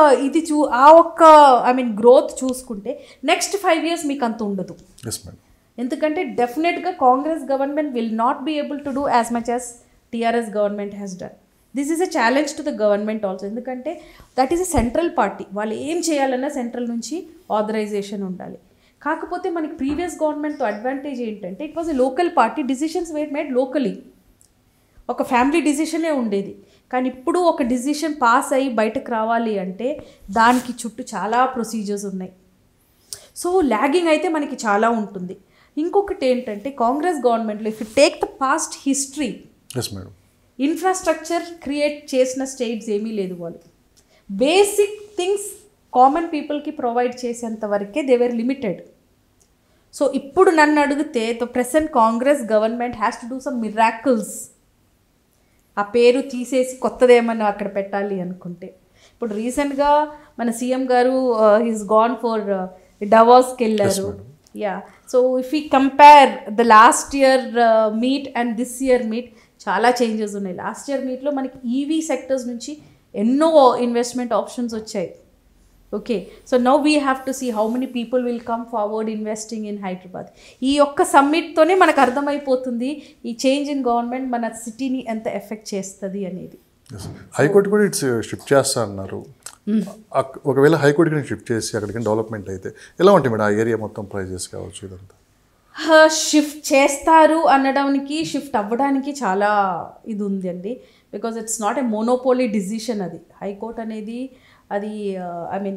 గ్రోత్ చూసుకుంటే నెక్స్ట్ 5 years మీకు అంత ఉండదు. ఎందుకంటే డెఫినెట్గా Congress government will not be able to do as much as TRS government has done. This is a challenge to the government also. ఎందుకంటే that is a central party, వాళ్ళు ఏం చేయాలన్నా సెంట్రల్ నుంచి ఆథరైజేషన్ ఉండాలి. కాకపోతే మనకి ప్రీవియస్ గవర్నమెంట్తో అడ్వాంటేజ్ ఏంటంటే it was a local party, decisions were made locally, ఒక ఫ్యామిలీ డిసిషనే ఉండేది. కానీ ఇప్పుడు ఒక డిసిషన్ పాస్ అయ్యి బయటకు రావాలి అంటే దానికి చుట్టూ చాలా ప్రొసీజర్స్ ఉన్నాయి. సో ల్యాగింగ్ అయితే మనకి చాలా ఉంటుంది. ఇంకొకటి ఏంటంటే కాంగ్రెస్ గవర్నమెంట్లో if you take the past history, infrastructure create చేసిన స్టేట్స్ ఏమీ లేదు. వాళ్ళు బేసిక్ థింగ్స్ కామన్ పీపుల్కి ప్రొవైడ్ చేసేంత వరకే దే వేర్ లిమిటెడ్. సో ఇప్పుడు నన్ను అడిగితే the present Congress government has to do some miracles. ఆ పేరు తీసేసి కొత్తదేమన్నా అక్కడ పెట్టాలి అనుకుంటే. ఇప్పుడు రీసెంట్గా మన సీఎం గారు ఈజ్ గాన్ ఫర్ డవాస్కి వెళ్ళారు. Yeah, so if you compare the last year meet and this year meet చాలా చేంజెస్ ఉన్నాయి. లాస్ట్ ఇయర్ మీట్లో మనకి ఈవీ సెక్టర్స్ నుంచి ఎన్నో ఇన్వెస్ట్మెంట్ ఆప్షన్స్ వచ్చాయి. Okay, so now we have to see how many people will come forward investing in Hyderabad. ఈ ఒక్క సమ్మిట్తోనే మనకు అర్థమైపోతుంది ఈ చేంజ్ ఇన్ గవర్నమెంట్ మన సిటీని ఎంత ఎఫెక్ట్ చేస్తుంది అనేది. హైకోర్టు కూడా ఇట్స్ షిఫ్ట్ చేస్తా అన్నారు. ఒకవేళ హైకోర్టుకి షిఫ్ట్ చేసి అక్కడికి డెవలప్మెంట్ అయితే ఎలా ఉంటుంది మేడం? ఆ ఏరియా మొత్తం ప్రైజెస్ కావచ్చు ఇదంతా షిఫ్ట్ చేస్తారు అనడానికి, షిఫ్ట్ అవ్వడానికి చాలా ఇది ఉంది అండి. Because it's not a monopoly decision. అది హైకోర్ట్ అనేది అది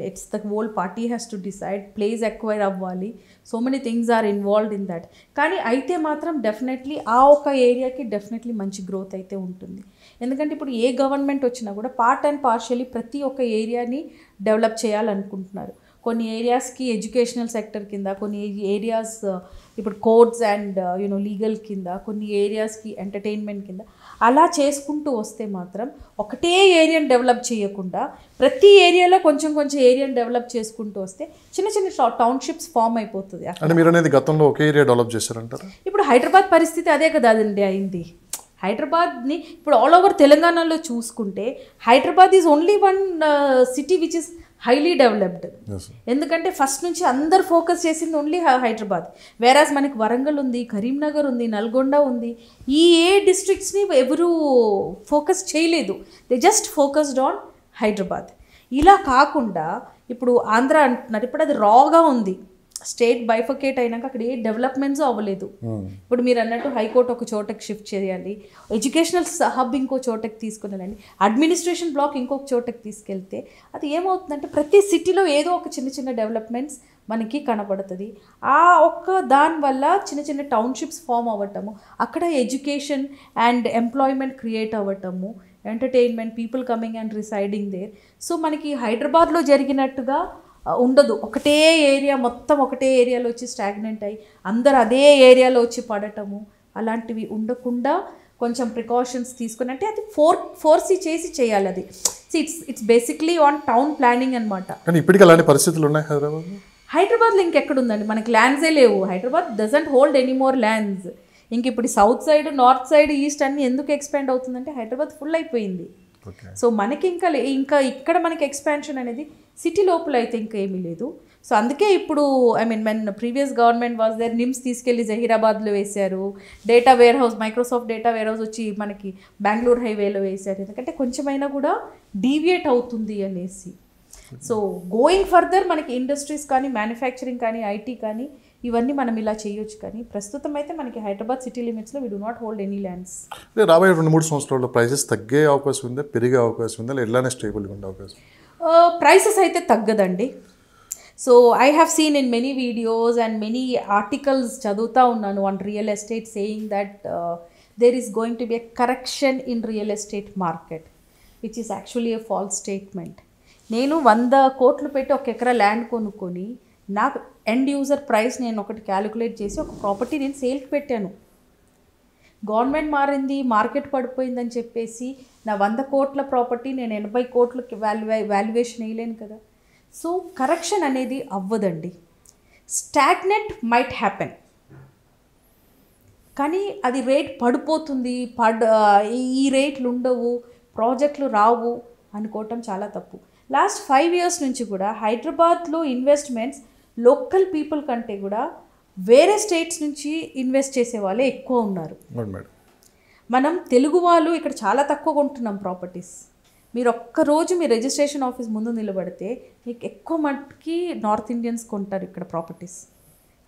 it's the whole party has to decide. Place acquire అవ్వాలి, so many things are involved in that. కానీ అయితే మాత్రం డెఫినెట్లీ ఆ ఒక ఏరియాకి డెఫినెట్లీ మంచి గ్రోత్ అయితే ఉంటుంది. ఎందుకంటే ఇప్పుడు ఏ గవర్నమెంట్ వచ్చినా కూడా పార్ట్ అండ్ పార్షియలీ ప్రతి ఒక్క ఏరియాని డెవలప్ చేయాలనుకుంటున్నారు. కొన్ని ఏరియాస్కి ఎడ్యుకేషనల్ సెక్టర్ కింద, కొన్ని ఏరియాస్ ఇప్పుడు కోర్ట్స్ అండ్ లీగల్ కింద, కొన్ని ఏరియాస్కి ఎంటర్టైన్మెంట్ కింద, అలా చేసుకుంటూ వస్తే మాత్రం ఒకటే ఏరియాని డెవలప్ చేయకుండా ప్రతి ఏరియాలో కొంచెం కొంచెం ఏరియాని డెవలప్ చేసుకుంటూ వస్తే చిన్న చిన్న టౌన్షిప్స్ ఫామ్ అయిపోతుంది. అంటే మీరు అనేది గతంలో ఒకే ఏరియా డెవలప్ చేశారంటారా? ఇప్పుడు హైదరాబాద్ పరిస్థితి అదే కదా అదండి అయింది. హైదరాబాద్ని ఇప్పుడు ఆల్ ఓవర్ తెలంగాణలో చూసుకుంటే Hyderabad is only one city which is highly developed. ఎందుకంటే ఫస్ట్ నుంచి అందరు ఫోకస్ చేసింది ఓన్లీ హైదరాబాద్. వేరాజ్ మనకి వరంగల్ ఉంది, కరీంనగర్ ఉంది, నల్గొండ ఉంది. ఈ డిస్ట్రిక్ట్స్ని ఎవరు ఫోకస్ చేయలేదు. They just focused on Hyderabad. ఇలా కాకుండా ఇప్పుడు ఆంధ్ర అంటున్నారు, ఇప్పుడు అది రాగా ఉంది. స్టేట్ బైఫకేట్ అయినాక అక్కడ ఏ డెవలప్మెంట్స్ అవ్వలేదు. ఇప్పుడు మీరు అన్నట్టు హైకోర్టు ఒక చోటకి షిఫ్ట్ చేయాలి, ఎడ్యుకేషనల్ హబ్ ఇంకో చోటకి తీసుకుని వెళ్ళండి, అడ్మినిస్ట్రేషన్ బ్లాక్ ఇంకొక చోటకి తీసుకెళ్తే అది ఏమవుతుందంటే ప్రతి సిటీలో ఏదో ఒక చిన్న చిన్న డెవలప్మెంట్స్ మనకి కనబడుతుంది. ఆ ఒక్క దానివల్ల చిన్న చిన్న టౌన్షిప్స్ ఫామ్ అవ్వటము, అక్కడ ఎడ్యుకేషన్ అండ్ ఎంప్లాయ్మెంట్ క్రియేట్ అవ్వటము, entertainment, people coming and residing there. So మనకి హైదరాబాద్లో జరిగినట్టుగా ఉండదు. ఒకటే ఏరియా మొత్తం ఒకటే ఏరియాలో వచ్చి స్టాగ్నెంట్ అయ్యి అందరు అదే ఏరియాలో వచ్చి పడటము అలాంటివి ఉండకుండా కొంచెం ప్రికాషన్స్ తీసుకుని, అంటే అది ఫోర్సీ చేసి చేయాలి. అది it's basically on town planning అనమాట. కానీ ఇప్పటికీ అలాంటి పరిస్థితులు ఉన్నాయి హైదరాబాద్లో ఇంకెక్కడుందండి? మనకి ల్యాండ్సే లేవు. Hyderabad doesn't hold any more lands. ఇంక ఇప్పుడు south side, north side, east అన్ని ఎందుకు ఎక్స్పాండ్ అవుతుందంటే హైదరాబాద్ ఫుల్ అయిపోయింది. సో మనకి ఇంకా ఇక్కడ మనకి ఎక్స్పాన్షన్ అనేది సిటీ లోపల అయితే ఇంకా ఏమీ లేదు. సో అందుకే ఇప్పుడు when previous government was there, NIMS తీసుకెళ్ళి జహీరాబాద్లో వేశారు, data warehouse, Microsoft data warehouse వచ్చి మనకి బెంగళూరు హైవేలో వేశారు. ఎందుకంటే కొంచెమైనా కూడా డీవియేట్ అవుతుంది అనేసి. సో గోయింగ్ ఫర్దర్ మనకి ఇండస్ట్రీస్ కానీ, మ్యానుఫ్యాక్చరింగ్ కానీ, ఐటీ కానీ ఇవన్నీ మనం ఇలా చేయొచ్చు. కానీ ప్రస్తుతం అయితే మనకి హైదరాబాద్ సిటీ లిమిట్స్లో we do not hold any lands. రాబోయే 2-3 సంవత్సరాల్లో ప్రైసెస్ తగ్గే అవకాశం ఉందా, పెరిగే అవకాశం ఉందా, ఎలానే స్టేబుల్గా ఉండే అవకాశం? ప్రైసెస్ అయితే తగ్గదండి. So I have seen in many videos and many articles చదువుతూ ఉన్నాను on real estate saying that there is going to be a correction in real estate market, which is actually a false statement. నేను 100 కోట్లు పెట్టి ఒక ఎకరా land కొనుక్కొని నాకు end user price నేను ఒకటి క్యాలిక్యులేట్ చేసి ఒక ప్రాపర్టీ నేను సేల్కి పెట్టాను. గవర్నమెంట్ మారింది, మార్కెట్ పడిపోయిందని చెప్పేసి నా 100 కోట్ల ప్రాపర్టీ నేను 80 కోట్లకి వాల్యుయేషన్ వేయలేను కదా. సో కరెక్షన్ అనేది అవ్వదండి. స్టాగ్నెంట్ మైట్ హ్యాపెన్, కానీ అది రేట్ పడిపోతుంది, ఈ రేట్లు ఉండవు, ప్రాజెక్టులు రావు అనుకోవటం చాలా తప్పు. లాస్ట్ 5 years నుంచి కూడా హైదరాబాద్లో ఇన్వెస్ట్మెంట్స్ లోకల్ పీపుల్ కంటే కూడా వేరే స్టేట్స్ నుంచి ఇన్వెస్ట్ చేసే వాళ్ళే ఎక్కువ ఉన్నారు. మనం తెలుగు వాళ్ళు ఇక్కడ చాలా తక్కువ కొంటున్నాం ప్రాపర్టీస్. మీరు ఒక్కరోజు మీ రిజిస్ట్రేషన్ ఆఫీస్ ముందు నిలబడితే మీకు ఎక్కువ మట్టుకి నార్త్ ఇండియన్స్ కొంటారు ఇక్కడ ప్రాపర్టీస్.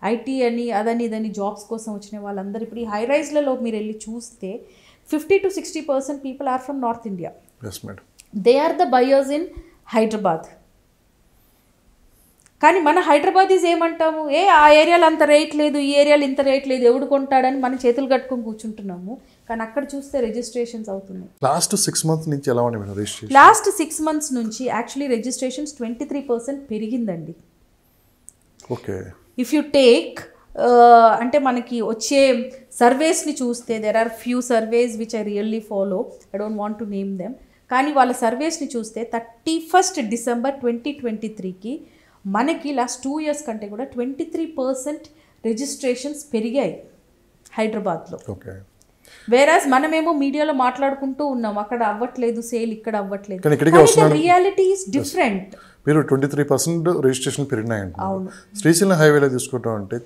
ఐటీ అని అదని ఇదని జాబ్స్ కోసం వచ్చిన వాళ్ళందరూ ఇప్పుడు ఈ హై రైజ్లలో మీరు వెళ్ళి చూస్తే 50 to 60% people are from north India. They are the buyers in Hyderabad. కానీ మన హైదరాబాదీస్ ఏమంటాము, ఆ ఏరియాలో అంత రేట్ లేదు, ఈ ఏరియాలో ఇంత రేట్ లేదు, ఎవడు కొంటాడని మనం చేతులు కట్టుకొని కూర్చుంటున్నాము. కానీ అక్కడ చూస్తే రిజిస్ట్రేషన్స్ అవుతున్నాయి. లాస్ట్ 6 months నుంచి ఎలా ఉన్నాయి రిజిస్ట్రేషన్? లాస్ట్ 6 months నుంచి యాక్చువల్లీ రిజిస్ట్రేషన్స్ 23% పెరిగిందండి. ఓకే. ఇఫ్ యూ టేక్ అంటే మనకి వచ్చే సర్వేస్ని చూస్తే there are few surveys which I really follow, I don't want to name them. కానీ వాళ్ళ సర్వేస్ని చూస్తే 31st December 2023కి మనకి లాస్ట్ 2 years కంటే కూడా 23% రిజిస్ట్రేషన్స్ పెరిగాయి హైదరాబాద్లో. ఓకే. వేరాజ్ మనమేమో మీడియాలో మాట్లాడుకుంటూ ఉన్నాం అక్కడ అవ్వట్లేదు సేల్, ఇక్కడ అవ్వట్లేదు. Reality is different. మీరు 23% రిజిస్ట్రేషన్ పెరిగినాయండి. శ్రీశైలం హైవేలో తీసుకుంటాం అంటే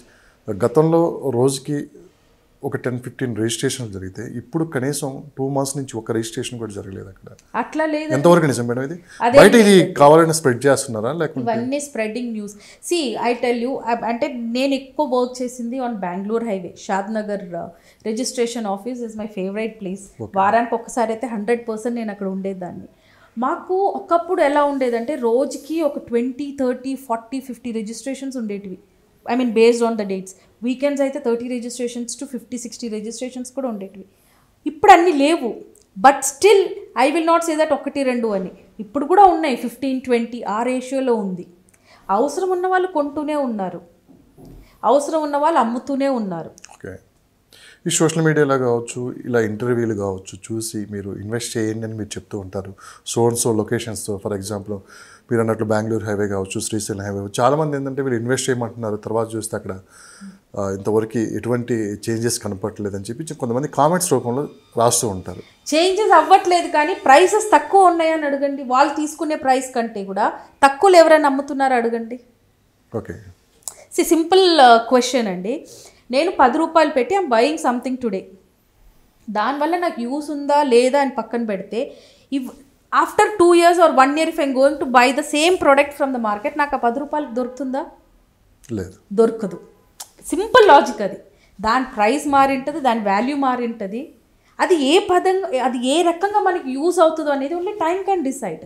గతంలో రోజుకి ఒక 10-15 రిజిస్ట్రేషన్ జరిగితే ఇప్పుడు కనీసం 2 months నుంచి ఒక రిజిస్ట్రేషన్ కూడా జరగలేదు అక్కడ. అట్లా లేదు. ఎంతవరకు నిజం మేడం ఇది? బయట ఇది కావాలని స్ప్రెడ్ చేస్తున్నారా లేకపోతే? ఇవన్నీ spreading news. See I tell you, అంటే నేను ఎక్కువ వర్క్ చేసింది on Bengaluru highway. Shadnagar registration office is my favourite place. వారానికి ఒక్కసారి అయితే 100% నేను అక్కడ ఉండేదాన్ని. మాకు ఒకప్పుడు ఎలా ఉండేదంటే రోజుకి ఒక 20, 30, 40, 50 రిజిస్ట్రేషన్స్ ఉండేటివి. I mean based on the dates. Weekends అయితే 30 రిజిస్ట్రేషన్స్ టు 50, 60 రిజిస్ట్రేషన్స్ కూడా ఉండేటివి. ఇప్పుడు అన్నీ లేవు. But still I will not say that 1-2 అని. ఇప్పుడు కూడా ఉన్నాయి 15-20 ఆ రేషియోలో ఉంది. అవసరం ఉన్న వాళ్ళు కొంటూనే ఉన్నారు, అవసరం ఉన్న వాళ్ళు అమ్ముతూనే ఉన్నారు. ఓకే. ఈ సోషల్ మీడియాలో కావచ్చు, ఇలా ఇంటర్వ్యూలు కావచ్చు చూసి మీరు ఇన్వెస్ట్ చేయండి అని మీరు చెప్తూ ఉంటారు. సో లొకేషన్స్తో ఫర్ ఎగ్జాంపుల్ మీరు అన్నట్లు బెంగళూరు హైవే కావచ్చు, శ్రీశైలం హైవే, చాలామంది ఏంటంటే వీళ్ళు ఇన్వెస్ట్ చేయమంటున్నారు, తర్వాత చూస్తే అక్కడ ఇంతవరకు ఎటువంటి చేంజెస్ కనపడలేదని చెప్పి కొంతమంది కామెంట్స్ రూపంలో రాస్తూ ఉంటారు. చేంజెస్ అవ్వట్లేదు కానీ ప్రైసెస్ తక్కువ ఉన్నాయని అడగండి. వాళ్ళు తీసుకునే ప్రైస్ కంటే కూడా తక్కువలో ఎవరైనా అమ్ముతున్నారో అడగండి. ఓకే. సింపుల్ క్వశ్చన్ అండి. నేను 10 రూపాయలు పెట్టి ఐమ్ బయింగ్ సంథింగ్ టుడే, దానివల్ల నాకు యూస్ ఉందా లేదా అని పక్కన పెడితే after 2 years or 1 year if I'm going to buy the same product from the market నాకు ఆ 10 రూపాయలకు దొరుకుతుందా? లేదు, దొరకదు. సింపుల్ లాజిక్ అది. దాని ప్రైస్ మారింటుంది, దాని వాల్యూ మారింటుంది. అది ఏ రకంగా మనకి యూస్ అవుతుందో అనేది ఓన్లీ టైం కెన్ డిసైడ్.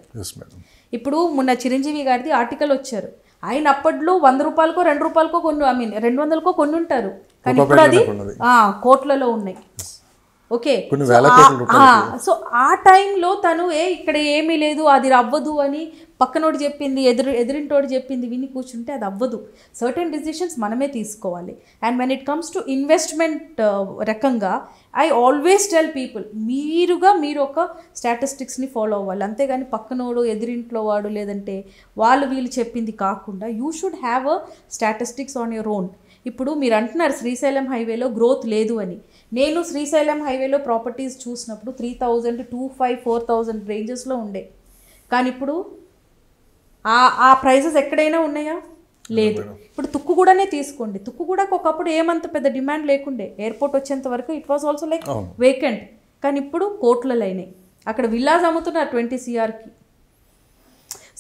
ఇప్పుడు మొన్న చిరంజీవి గారిది ఆర్టికల్ వచ్చారు. ఆయన అప్పట్లో 100 రూపాయలకో 2 రూపాయలకో కొన్ని, ఐ మీన్ 200కో కొన్ని ఉంటారు. కానీ ఇప్పుడు అది కోట్లలో ఉన్నాయి. ఓకే. సో ఆ టైంలో తను ఇక్కడ ఏమీ లేదు, అది అవ్వదు అని పక్కనోడు చెప్పింది, ఎదురింటోడు చెప్పింది విని కూర్చుంటే అది అవ్వదు. సర్టెన్ డిసిషన్స్ మనమే తీసుకోవాలి. And when it comes to investment రకంగా ఐ ఆల్వేస్ టెల్ పీపుల్, మీరు ఒక స్టాటిస్టిక్స్ని ఫాలో అవ్వాలి. అంతేగాని పక్కనోడు, ఎదురింట్లో వాడు, లేదంటే వీళ్ళు చెప్పింది కాకుండా you should have a statistics on your own. ఇప్పుడు మీరు అంటున్నారు శ్రీశైలం హైవేలో గ్రోత్ లేదు అని. నేను శ్రీశైలం హైవేలో ప్రాపర్టీస్ చూసినప్పుడు 3,000 to 4,000 రేంజెస్లో ఉండే. కానీ ఇప్పుడు ఆ ప్రైజెస్ ఎక్కడైనా ఉన్నాయా? లేదు. ఇప్పుడు తుక్కుగూడనే తీసుకోండి. తుక్కుగూడకు ఒకప్పుడు ఏమంత పెద్ద డిమాండ్ లేకుండే. ఎయిర్పోర్ట్ వచ్చేంత వరకు it was also like vacant. కానీ ఇప్పుడు కోట్లలో అయినాయి. అక్కడ విల్లాస్ అమ్ముతున్నారు 20 CRకి.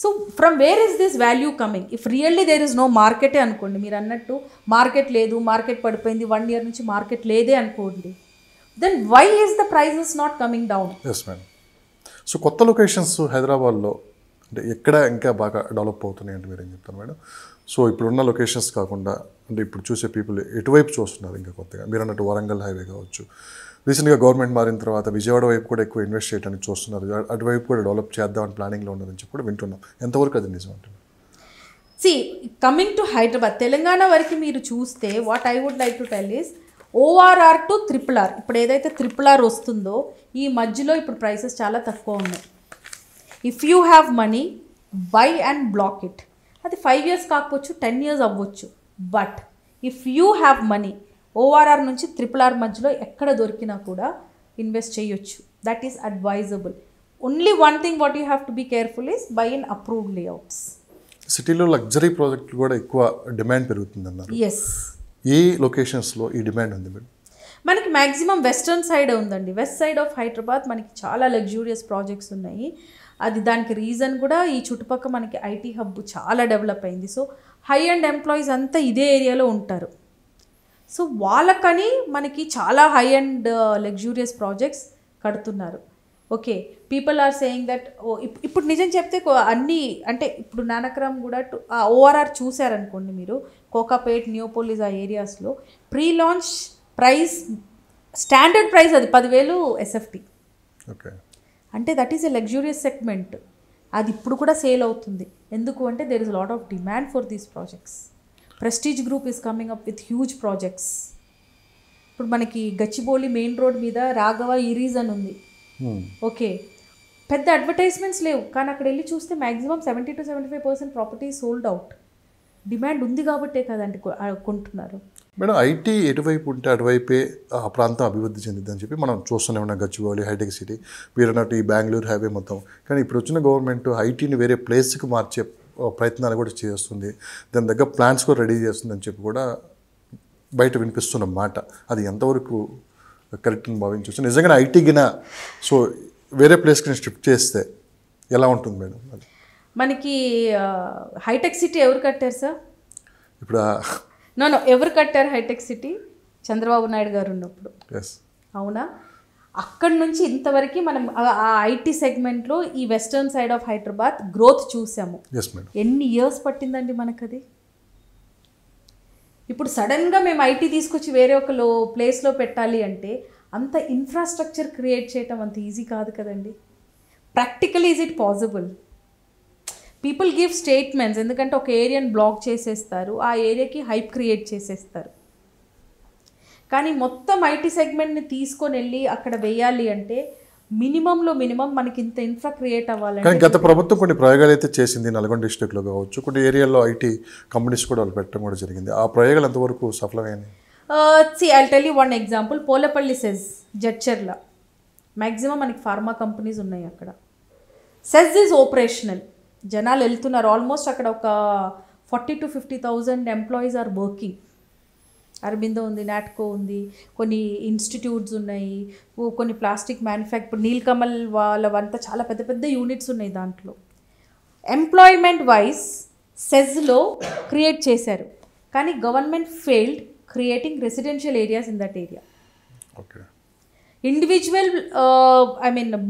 So from where is this value coming? If really there is no మార్కెటే అనుకోండి, మీరు అన్నట్టు మార్కెట్ లేదు, మార్కెట్ పడిపోయింది, 1 year నుంచి మార్కెట్ లేదే అనుకోండి, then why is the prices not coming down? Yes madam. So కొత్త లొకేషన్స్ హైదరాబాద్లో అంటే ఎక్కడ ఇంకా బాగా డెవలప్ అవుతున్నాయి అంటే మీరు ఏం చెప్తారు మేడం? సో ఇప్పుడున్న లొకేషన్స్ కాకుండా అంటే ఇప్పుడు చూసే పీపుల్ ఎటువైపు చూస్తున్నారు ఇంకా కొత్తగా? మీరు అన్నట్టు వరంగల్ హైవే కావచ్చు, రీసెంట్గా గవర్నమెంట్ మారిన తర్వాత విజయవాడ వైపు కూడా ఎక్కువ ఇన్వెస్ట్ చేయడానికి చూస్తున్నారు, అటువైపు కూడా డెవలప్ చేద్దామని ప్లానింగ్లో ఉన్నదని చెప్పి కూడా వింటున్నాం. ఎంతవరకు అది నిజం అంటే? See coming to Hyderabad, Telangana వరకు మీరు చూస్తే what I would like to tell is ORR to RRR. ఇప్పుడు ఏదైతే RRR వస్తుందో ఈ మధ్యలో ఇప్పుడు ప్రైసెస్ చాలా తక్కువ ఉన్నాయి. If you have money, buy and block it. అది 5 years కాకపోవచ్చు, 10 years అవ్వచ్చు. But if you have money, ORR నుంచి RRR మధ్యలో ఎక్కడ దొరికినా కూడా ఇన్వెస్ట్ చేయొచ్చు. That is advisable. Only one thing what you have to be careful is buy in approved layouts. సిటీలో లగ్జరీ ప్రాజెక్టులు కూడా ఎక్కువ డిమాండ్ పెరుగుతుంది అన్నారు. ఎస్. ఏ లొకేషన్స్లో ఈ డిమాండ్ ఉంది మేడం? మనకి మ్యాక్సిమం వెస్టర్న్ సైడ్ ఉందండి. వెస్ట్ సైడ్ ఆఫ్ హైదరాబాద్ మనకి చాలా లగ్జూరియస్ ప్రాజెక్ట్స్ ఉన్నాయి. అది దానికి రీజన్ కూడా ఈ చుట్టుపక్కల మనకి ఐటీ హబ్ చాలా డెవలప్ అయింది. సో హై అండ్ ఎంప్లాయీస్ అంతా ఇదే ఏరియాలో ఉంటారు. సో వాళ్ళకని మనకి చాలా హై అండ్ లగ్జూరియస్ ప్రాజెక్ట్స్ కడుతున్నారు. Okay, people are saying that ఇప్పుడు నిజం చెప్తే అన్నీ అంటే ఇప్పుడు నానక్రామ్ కూడా ఓఆర్ఆర్ చూసారనుకోండి మీరు, కోకాపేట్, న్యూపోలిస్ ఆ ఏరియాస్లో pre launch price, standard price అది 10,000 SFT. ఓకే, అంటే that is a luxurious segment. అది ఇప్పుడు కూడా సేల్ అవుతుంది. ఎందుకు అంటే there is lot of demand for these projects. Prestige group is coming up with huge projects. ఇప్పుడు మనకి గచ్చిబౌలి మెయిన్ రోడ్ మీద రాఘవ ఈరీజ్ అని ఉంది. ఓకే, పెద్ద అడ్వర్టైజ్మెంట్స్ లేవు, కానీ అక్కడ వెళ్ళి చూస్తే maximum 70 to 75% property sold out. Demand ఉంది కాబట్టే కదండి కొంటున్నారు. మేడం, ఐటీ ఎటువైపు ఉంటే అటువైపే ఆ ప్రాంతం అభివృద్ధి చెందిద్దని చెప్పి మనం చూస్తూనే ఉన్నాం. గచ్చిబౌలి, హైటెక్ సిటీ, మీరు అన్నట్టు ఈ బెంగళూరు హైవే మొత్తం. కానీ ఇప్పుడు వచ్చిన గవర్నమెంట్ ఐటీని వేరే ప్లేస్కి మార్చే ప్రయత్నాలు కూడా చేస్తుంది, దాని దగ్గర ప్లాన్స్ కూడా రెడీ చేస్తుందని చెప్పి కూడా బయట వినిపిస్తున్న మాట. అది ఎంతవరకు కరెక్ట్ అని భావించవచ్చు? నిజంగానే ఐటీ గిన సో వేరే ప్లేస్కి షిఫ్ట్ చేస్తే ఎలా ఉంటుంది మేడం? అది మనకి హైటెక్ సిటీ ఎవరు కట్టారు సార్? ఇప్పుడు నో ఎవరు కట్టారు హైటెక్ సిటీ? చంద్రబాబు నాయుడు గారు ఉన్నప్పుడు. అవునా? అక్కడి నుంచి ఇంతవరకు మనం ఆ ఐటీ సెగ్మెంట్లో ఈ western side of Hyderabad growth చూసాము. ఎన్ని ఇయర్స్ పట్టిందండి మనకు అది? ఇప్పుడు సడన్గా మేము ఐటీ తీసుకొచ్చి వేరే ఒక ప్లేస్లో పెట్టాలి అంటే అంత ఇన్ఫ్రాస్ట్రక్చర్ క్రియేట్ చేయటం అంత ఈజీ కాదు కదండి. Practically is it possible? People give statements, ఎందుకంటే ఒక ఏరియాని బ్లాక్ చేసేస్తారు, ఆ ఏరియాకి హైప్ క్రియేట్ చేసేస్తారు. కానీ మొత్తం ఐటీ సెగ్మెంట్ని తీసుకొని వెళ్ళి అక్కడ వేయాలి అంటే మినిమంలో మినిమం మనకి ఇంత ఇన్ఫ్రా క్రియేట్ అవ్వాలంటే. కానీ గత ప్రభుత్వం కొన్ని ప్రయోగాలు అయితే చేసింది, నల్గొండ డిస్ట్రిక్ట్లో కావచ్చు, కొన్ని ఏరియాల్లో ఐటీ కంపెనీస్ కూడా వాళ్ళు పెట్టడం కూడా జరిగింది. ఆ ప్రయోగాలు ఎంతవరకు సఫలమైనవి? I tell you one example. Polepally SEZ, Jadcherla maximum మనకి ఫార్మా కంపెనీస్ ఉన్నాయి అక్కడ. సెజ్ ఈజ్ ఆపరేషనల్, జనాలు వెళ్తున్నారు. ఆల్మోస్ట్ అక్కడ ఒక 40,000 to 50,000 employees are working. Aurobindo ఉంది, నాట్కో ఉంది, కొన్ని ఇన్స్టిట్యూట్స్ ఉన్నాయి, కొన్ని ప్లాస్టిక్ మ్యానుఫ్యాక్చర్, నీల్కమల్ వాళ్ళవంతా చాలా పెద్ద పెద్ద యూనిట్స్ ఉన్నాయి దాంట్లో. ఎంప్లాయ్మెంట్ వైజ్ సెజ్లో క్రియేట్ చేశారు, కానీ government failed creating residential areas in that area. Okay, individual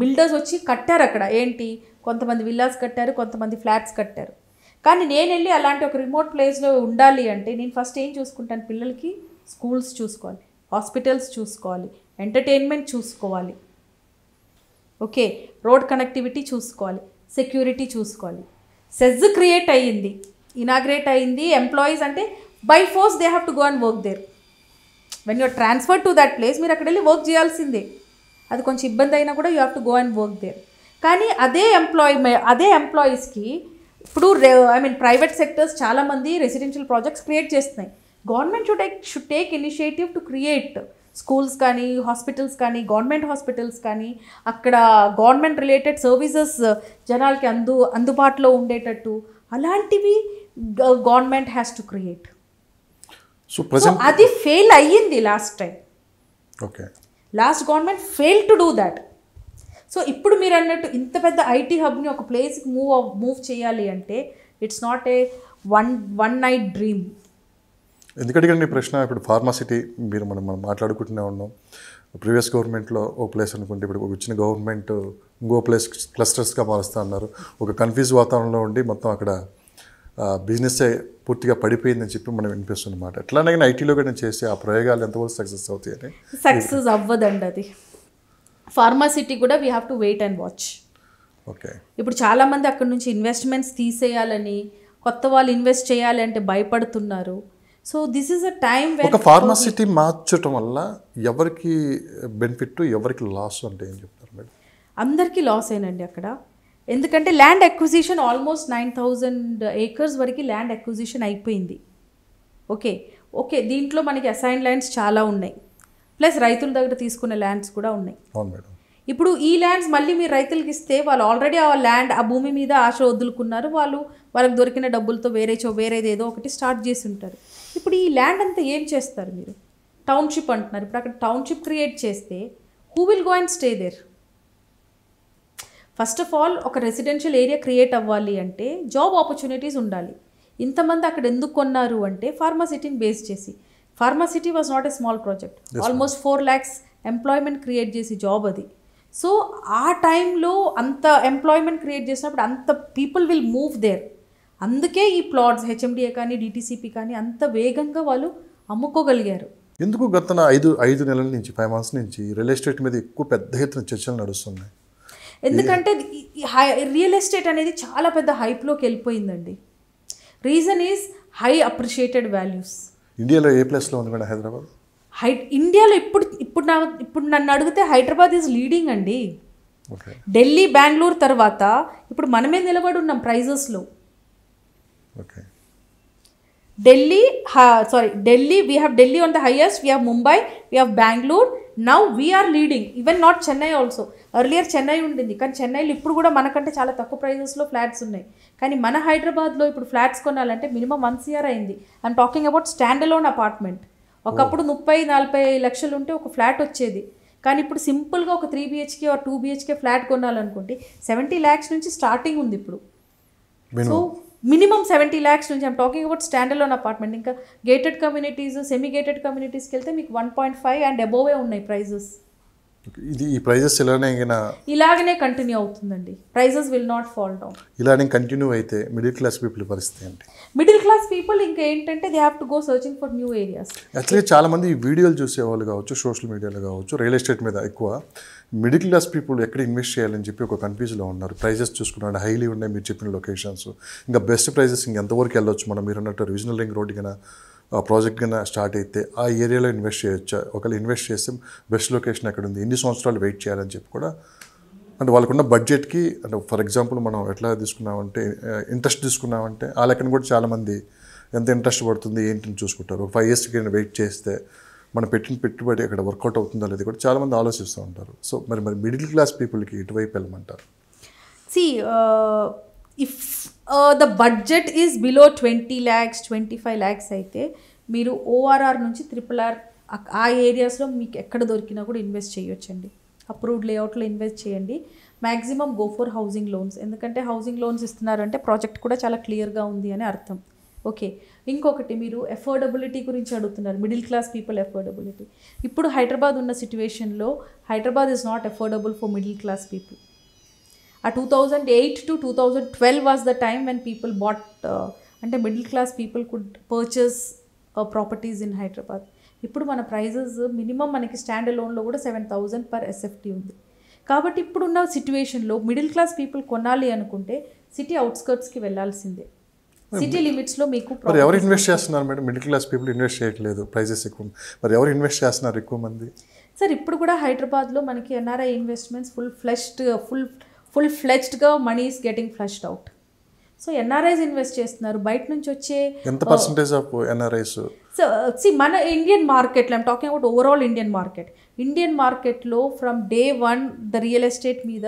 builders వచ్చి కట్టారు అక్కడ. ఏంటి, కొంతమంది విల్లాస్ కట్టారు, కొంతమంది ఫ్లాట్స్ కట్టారు. కానీ నేను వెళ్ళి అలాంటి ఒక రిమోట్ ప్లేస్లో ఉండాలి అంటే నేను ఫస్ట్ ఏం చూసుకుంటాను? పిల్లలకి స్కూల్స్ చూసుకోవాలి, హాస్పిటల్స్ చూసుకోవాలి, ఎంటర్టైన్మెంట్ చూసుకోవాలి, ఓకే, రోడ్ కనెక్టివిటీ చూసుకోవాలి, సెక్యూరిటీ చూసుకోవాలి. సెజ్ క్రియేట్ అయ్యింది, ఇనాగ్రేట్ అయ్యింది. ఎంప్లాయీస్ అంటే by force they have to go and work there. When you're transfer to that place మీరు అక్కడ వెళ్ళి వర్క్ చేయాల్సిందే. అది కొంచెం ఇబ్బంది అయినా కూడా you have to go and work there. కానీ అదే ఎంప్లాయీస్కి ఇప్పుడు ప్రైవేట్ సెక్టర్స్ చాలామంది రెసిడెన్షియల్ ప్రాజెక్ట్స్ క్రియేట్ చేస్తున్నాయి. Government should take initiative to create schools కానీ, హాస్పిటల్స్ కానీ, గవర్నమెంట్ హాస్పిటల్స్ కానీ, అక్కడ గవర్నమెంట్ రిలేటెడ్ సర్వీసెస్ జనాలకి అందుబాటులో ఉండేటట్టు అలాంటివి government has to create. So అది ఫెయిల్ అయ్యింది last time. Okay, last government fail to do that. So ఇప్పుడు మీరు అన్నట్టు ఇంత పెద్ద ఐటీ హబ్ని ఒక ప్లేస్కి మూవ్ చేయాలి అంటే it's not a one night dream. ఎందుకంటే నీ ప్రశ్న ఇప్పుడు ఫార్మాసిటీ మీరు మనం మాట్లాడుకుంటూనే ఉన్నాం. ప్రీవియస్ గవర్నమెంట్లో ఓ ప్లేస్ అనుకుంటే ఇప్పుడు వచ్చిన గవర్నమెంట్ ఇంకో ప్లేస్ క్లస్టర్స్గా మారుస్తూ అన్నారు. ఒక కన్ఫ్యూజ్ వాతావరణంలో ఉండి మొత్తం అక్కడ బిజినెస్ పూర్తిగా పడిపోయిందని చెప్పి మనం వినిపిస్తున్నమాట. ఎట్లానే కానీ ఐటీలో కూడా చేసి ఆ ప్రయోగాలు ఎంతవరకు సక్సెస్ అవుతాయని? సక్సెస్ అవ్వదండి అది. ఫార్మాసిటీ కూడా we have to wait and watch. Okay, ఇప్పుడు చాలామంది అక్కడ నుంచి ఇన్వెస్ట్మెంట్స్ తీసేయాలని, కొత్త వాళ్ళు ఇన్వెస్ట్ చేయాలి అంటే భయపడుతున్నారు. So this is a time when ఒక ఫార్మాసిటీ మార్చడం వల్ల ఎవరికి బెనిఫిట్, ఎవరికి లాస్ అంటే ఏం చెప్తారు మేడం? అందరికీ లాస్ అయినండి అక్కడ. ఎందుకంటే ల్యాండ్ అక్విజిషన్ ఆల్మోస్ట్ 9,000 acres వరకు ల్యాండ్ అక్విజిషన్ అయిపోయింది. ఓకే దీంట్లో మనకి అసైన్ ల్యాండ్స్ చాలా ఉన్నాయి, ప్లస్ రైతుల దగ్గర తీసుకునే ల్యాండ్స్ కూడా ఉన్నాయి. అవును మేడం. ఇప్పుడు ఈ ల్యాండ్స్ మళ్ళీ మీరు రైతులకి ఇస్తే వాళ్ళు ఆల్రెడీ ఆ భూమి మీద ఆశ వదులుకున్నారు, వాళ్ళకి దొరికిన డబ్బులతో వేరేది ఏదో ఒకటి స్టార్ట్ చేసి ఉంటారు. ఇప్పుడు ఈ ల్యాండ్ అంతా ఏం చేస్తారు మీరు? టౌన్షిప్ అంటున్నారు. ఇప్పుడు అక్కడ టౌన్షిప్ క్రియేట్ చేస్తే who will go and stay there? First of all ఒక రెసిడెన్షియల్ ఏరియా క్రియేట్ అవ్వాలి అంటే జాబ్ ఆపర్చునిటీస్ ఉండాలి. ఇంతమంది అక్కడ ఎందుకు కొన్నారు అంటే ఫార్మాసిటీని బేస్ చేసి. Pharma city was not a small project, almost 4 lakhs employment create చేసి జాబ్ అది. సో ఆ టైంలో అంత ఎంప్లాయ్మెంట్ క్రియేట్ చేసినప్పుడు అంత పీపుల్ విల్ మూవ్ దేర్. అందుకే ఈ ప్లాట్స్ హెచ్ఎండిఏ కానీ డిటీసీపీ కానీ అంత వేగంగా వాళ్ళు అమ్ముకోగలిగారు. ఎందుకు గత 5 నెలల నుంచి 5 months నుంచి రియల్ ఎస్టేట్ మీద ఎక్కువ పెద్ద ఎత్తున చర్చలు నడుస్తున్నాయి? ఎందుకంటే రియల్ ఎస్టేట్ అనేది చాలా పెద్ద హైప్లోకి వెళ్ళిపోయిందండి. Reason is high appreciated values. ఇండియాలో ఏ ప్లేస్లో ఉంది మేడం హైదరాబాద్? ఇండియాలో ఇప్పుడు నన్ను అడిగితే హైదరాబాద్ ఈజ్ లీడింగ్ అండి. ఢిల్లీ, బెంగళూరు తర్వాత ఇప్పుడు మనమే నిలబడి ఉన్నాం ప్రైజెస్లో. Delhi, we have Delhi on the highest, we have Mumbai, we have Bangalore, now we are leading, even not Chennai also. Earlier Chennai ఉండేది, కానీ చెన్నైలో ఇప్పుడు కూడా మనకంటే చాలా తక్కువ ప్రైజెస్లో ఫ్లాట్స్ ఉన్నాయి. కానీ మన హైదరాబాద్లో ఇప్పుడు ఫ్లాట్స్ కొనాలంటే మినిమం 1 CR అయింది. I'm talking about stand alone apartment. ఒకప్పుడు 30-40 లక్షలు ఉంటే ఒక ఫ్లాట్ వచ్చేది, కానీ ఇప్పుడు సింపుల్గా ఒక 3 BHK or 2 BHK ఫ్లాట్ కొనాలనుకుంటే 70 lakhs నుంచి స్టార్టింగ్ ఉంది ఇప్పుడు. సో మినిమం 70 lakhs నుంచి I'm talking about stand alone apartment. ఇంకా గేటెడ్ కమ్యూనిటీస్, సెమీ గేటెడ్ కమ్యూనిటీస్కి వెళ్తే మీకు 1.5 and above ఉన్నాయి ప్రైజెస్. ఈ ప్రైజెస్ ఇలాగనే కంటిన్యూ అవుతుందండి. Prices will not fall down. ఇలానే కంటిన్యూ అయితే మిడిల్ క్లాస్ పీపుల్ పరిస్థితి ఏంటి? మిడిల్ క్లాస్ పీపుల్ ఇంకా ఏంటంటే they have to go searching for new areas. Actually చాలా మంది ఈ వీడియోలు చూసేవాళ్ళు కావచ్చు, సోషల్ మీడియాలో కావచ్చు, రియల్ ఎస్టేట్ మీద ఎక్కువ మిడిల్ క్లాస్ పీపుల్ ఎక్కడ ఇన్వెస్ట్ చేయాలని చెప్పి ఒక కన్ఫ్యూజ్లో ఉన్నారు. ప్రైజెస్ చూసుకున్నాడు హైలీ ఉన్నాయి మీరు చెప్పిన లొకేషన్స్. ఇంకా బెస్ట్ ప్రైజెస్ ఇంకెంతవరకు వెళ్ళొచ్చు మనం? మీరు అన్నట్టు రీజనల్ రింగ్ రోడ్ కన్నా ప్రాజెక్ట్ కన్నా స్టార్ట్ అయితే ఆ ఏరియాలో ఇన్వెస్ట్ చేయొచ్చా? ఒకవేళ ఇన్వెస్ట్ చేస్తే బెస్ట్ లొకేషన్ ఎక్కడ ఉంది, ఎన్ని సంవత్సరాలు వెయిట్ చేయాలని చెప్పి కూడా అంటే వాళ్ళకున్న బడ్జెట్కి అంటే ఫర్ ఎగ్జాంపుల్ మనం ఎట్లా తీసుకున్నామంటే ఇంట్రెస్ట్ తీసుకున్నామంటే ఆ లెక్కన కూడా చాలామంది ఎంత ఇంట్రెస్ట్ పడుతుంది ఏంటిని చూసుకుంటారు. 5 yearsకి వెయిట్ చేస్తే మనం పెట్టిన పెట్టుబడి అక్కడ వర్కౌట్ అవుతుందో అనేది కూడా చాలామంది ఆలోచిస్తూ ఉంటారు. సో మరి మిడిల్ క్లాస్ పీపుల్కి ఇటువైపు వెళ్ళమంటారు? If the budget is below 20 lakhs 25 lakhs అయితే మీరు ORR నుంచి RRR ఆ ఏరియాస్లో మీకు ఎక్కడ దొరికినా కూడా ఇన్వెస్ట్ చేయొచ్చండి. అప్రూవ్డ్ లేఅవుట్లో ఇన్వెస్ట్ చేయండి. Maximum go for housing loans. ఎందుకంటే హౌసింగ్ లోన్స్ ఇస్తున్నారంటే ప్రాజెక్ట్ కూడా చాలా క్లియర్గా ఉంది అని అర్థం. ఓకే, ఇంకొకటి మీరు ఎఫోర్డబిలిటీ గురించి అడుగుతున్నారు. Middle class people affordability. ఇప్పుడు హైదరాబాద్ ఉన్న సిచ్యువేషన్లో Hyderabad is not affordable for middle class people. ఆ 2008 to 2012 was the time when people bought అంటే middle class people could purchase properties in Hyderabad. ఇప్పుడు మన ప్రైజెస్ మినిమం మనకి స్టాండ్ అలోన్లో కూడా 7,000 per SFT ఉంది. కాబట్టి ఇప్పుడున్న సిచ్యువేషన్లో మిడిల్ క్లాస్ పీపుల్ కొనాలి అనుకుంటే సిటీ అవుట్స్కర్ట్స్కి వెళ్ళాల్సిందే. సిటీ లిమిట్స్లో మీకు మరి ఎవరు ఇన్వెస్ట్ చేస్తున్నారు madam? Middle class people invest చేయట్లేదు, ప్రైజెస్ ఎక్కువ. మరి ఎవరు ఇన్వెస్ట్ చేస్తున్నారు ఎక్కువ మంది? సార్ ఇప్పుడు కూడా హైదరాబాద్లో మనకి NRI ఇన్వెస్ట్మెంట్స్ ఫుల్ ఫ్లెజ్డ్గా money is getting flushed out. So NRIs invest చేస్తున్నారు. బయట నుంచి వచ్చే ఎంత పర్సెంటేజ్ ఆఫ్ NRIs? సో మన ఇండియన్ మార్కెట్లో I'm talking about overall Indian మార్కెట్లో from day 1 the real estate మీద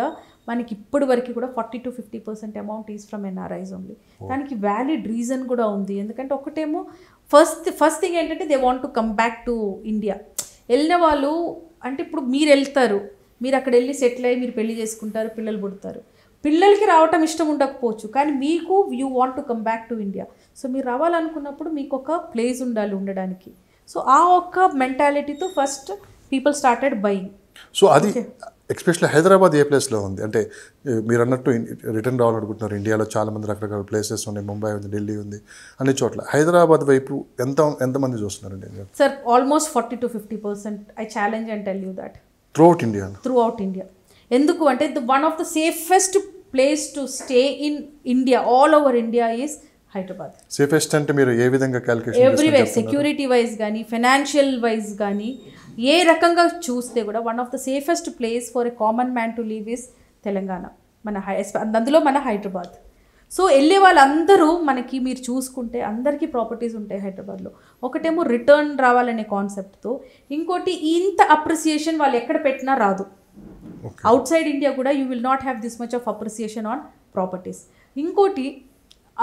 మనకి ఇప్పటి వరకు కూడా 40 to 50% amount is from NRIs only. దానికి వ్యాలిడ్ రీజన్ కూడా ఉంది. ఎందుకంటే ఒకటేమో ఫస్ట్ థింగ్ ఏంటంటే they want to come back to India. వెళ్ళిన వాళ్ళు అంటే ఇప్పుడు మీరు వెళ్తారు, మీరు అక్కడ వెళ్ళి సెటిల్ అయ్యి మీరు పెళ్లి చేసుకుంటారు, పిల్లలు పుడతారు. పిల్లలకి రావటం ఇష్టం ఉండకపోవచ్చు, కానీ మీకు you want to come back to India. So మీరు రావాలనుకున్నప్పుడు మీకు ఒక ప్లేస్ ఉండాలి ఉండడానికి. సో ఆ ఒక్క మెంటాలిటీతో first people started buying. So అది ఎస్పెషల్లీ హైదరాబాద్ ఏ ప్లేస్లో ఉంది అంటే మీరు అన్నట్టు రిటర్న్ రావాలనుకుంటున్నారు. ఇండియాలో చాలామంది రకరకాల ప్లేసెస్ ఉన్నాయి, ముంబై ఉంది, ఢిల్లీ ఉంది, అన్ని చోట్ల. హైదరాబాద్ వైపు ఎంతమంది చూస్తున్నారండి? Sir almost 40 to 50%. I challenge and tell you that through out India. ఎందుకు అంటే one of the safest place to stay in India, all over India is Hyderabad. Safest అంటే మీరు ఏ విధంగా క్యాలిక్యులేషన్? ఎవ్రీవేర్, సెక్యూరిటీ వైజ్ కానీ ఫైనాన్షియల్ వైజ్ కానీ ఏ రకంగా చూస్తే కూడా one of the safest place for a common man to live is Telangana. అందులో మన హైదరాబాద్. సో వెళ్ళే వాళ్ళందరూ మనకి మీరు చూసుకుంటే అందరికీ ప్రాపర్టీస్ ఉంటాయి హైదరాబాద్లో. ఒకటేమో రిటర్న్ రావాలనే కాన్సెప్ట్తో, ఇంకోటి ఇంత అప్రిసియేషన్ వాళ్ళు ఎక్కడ పెట్టినా రాదు. అవుట్ సైడ్ ఇండియా కూడా you will not have this much of appreciation on properties. ఇంకోటి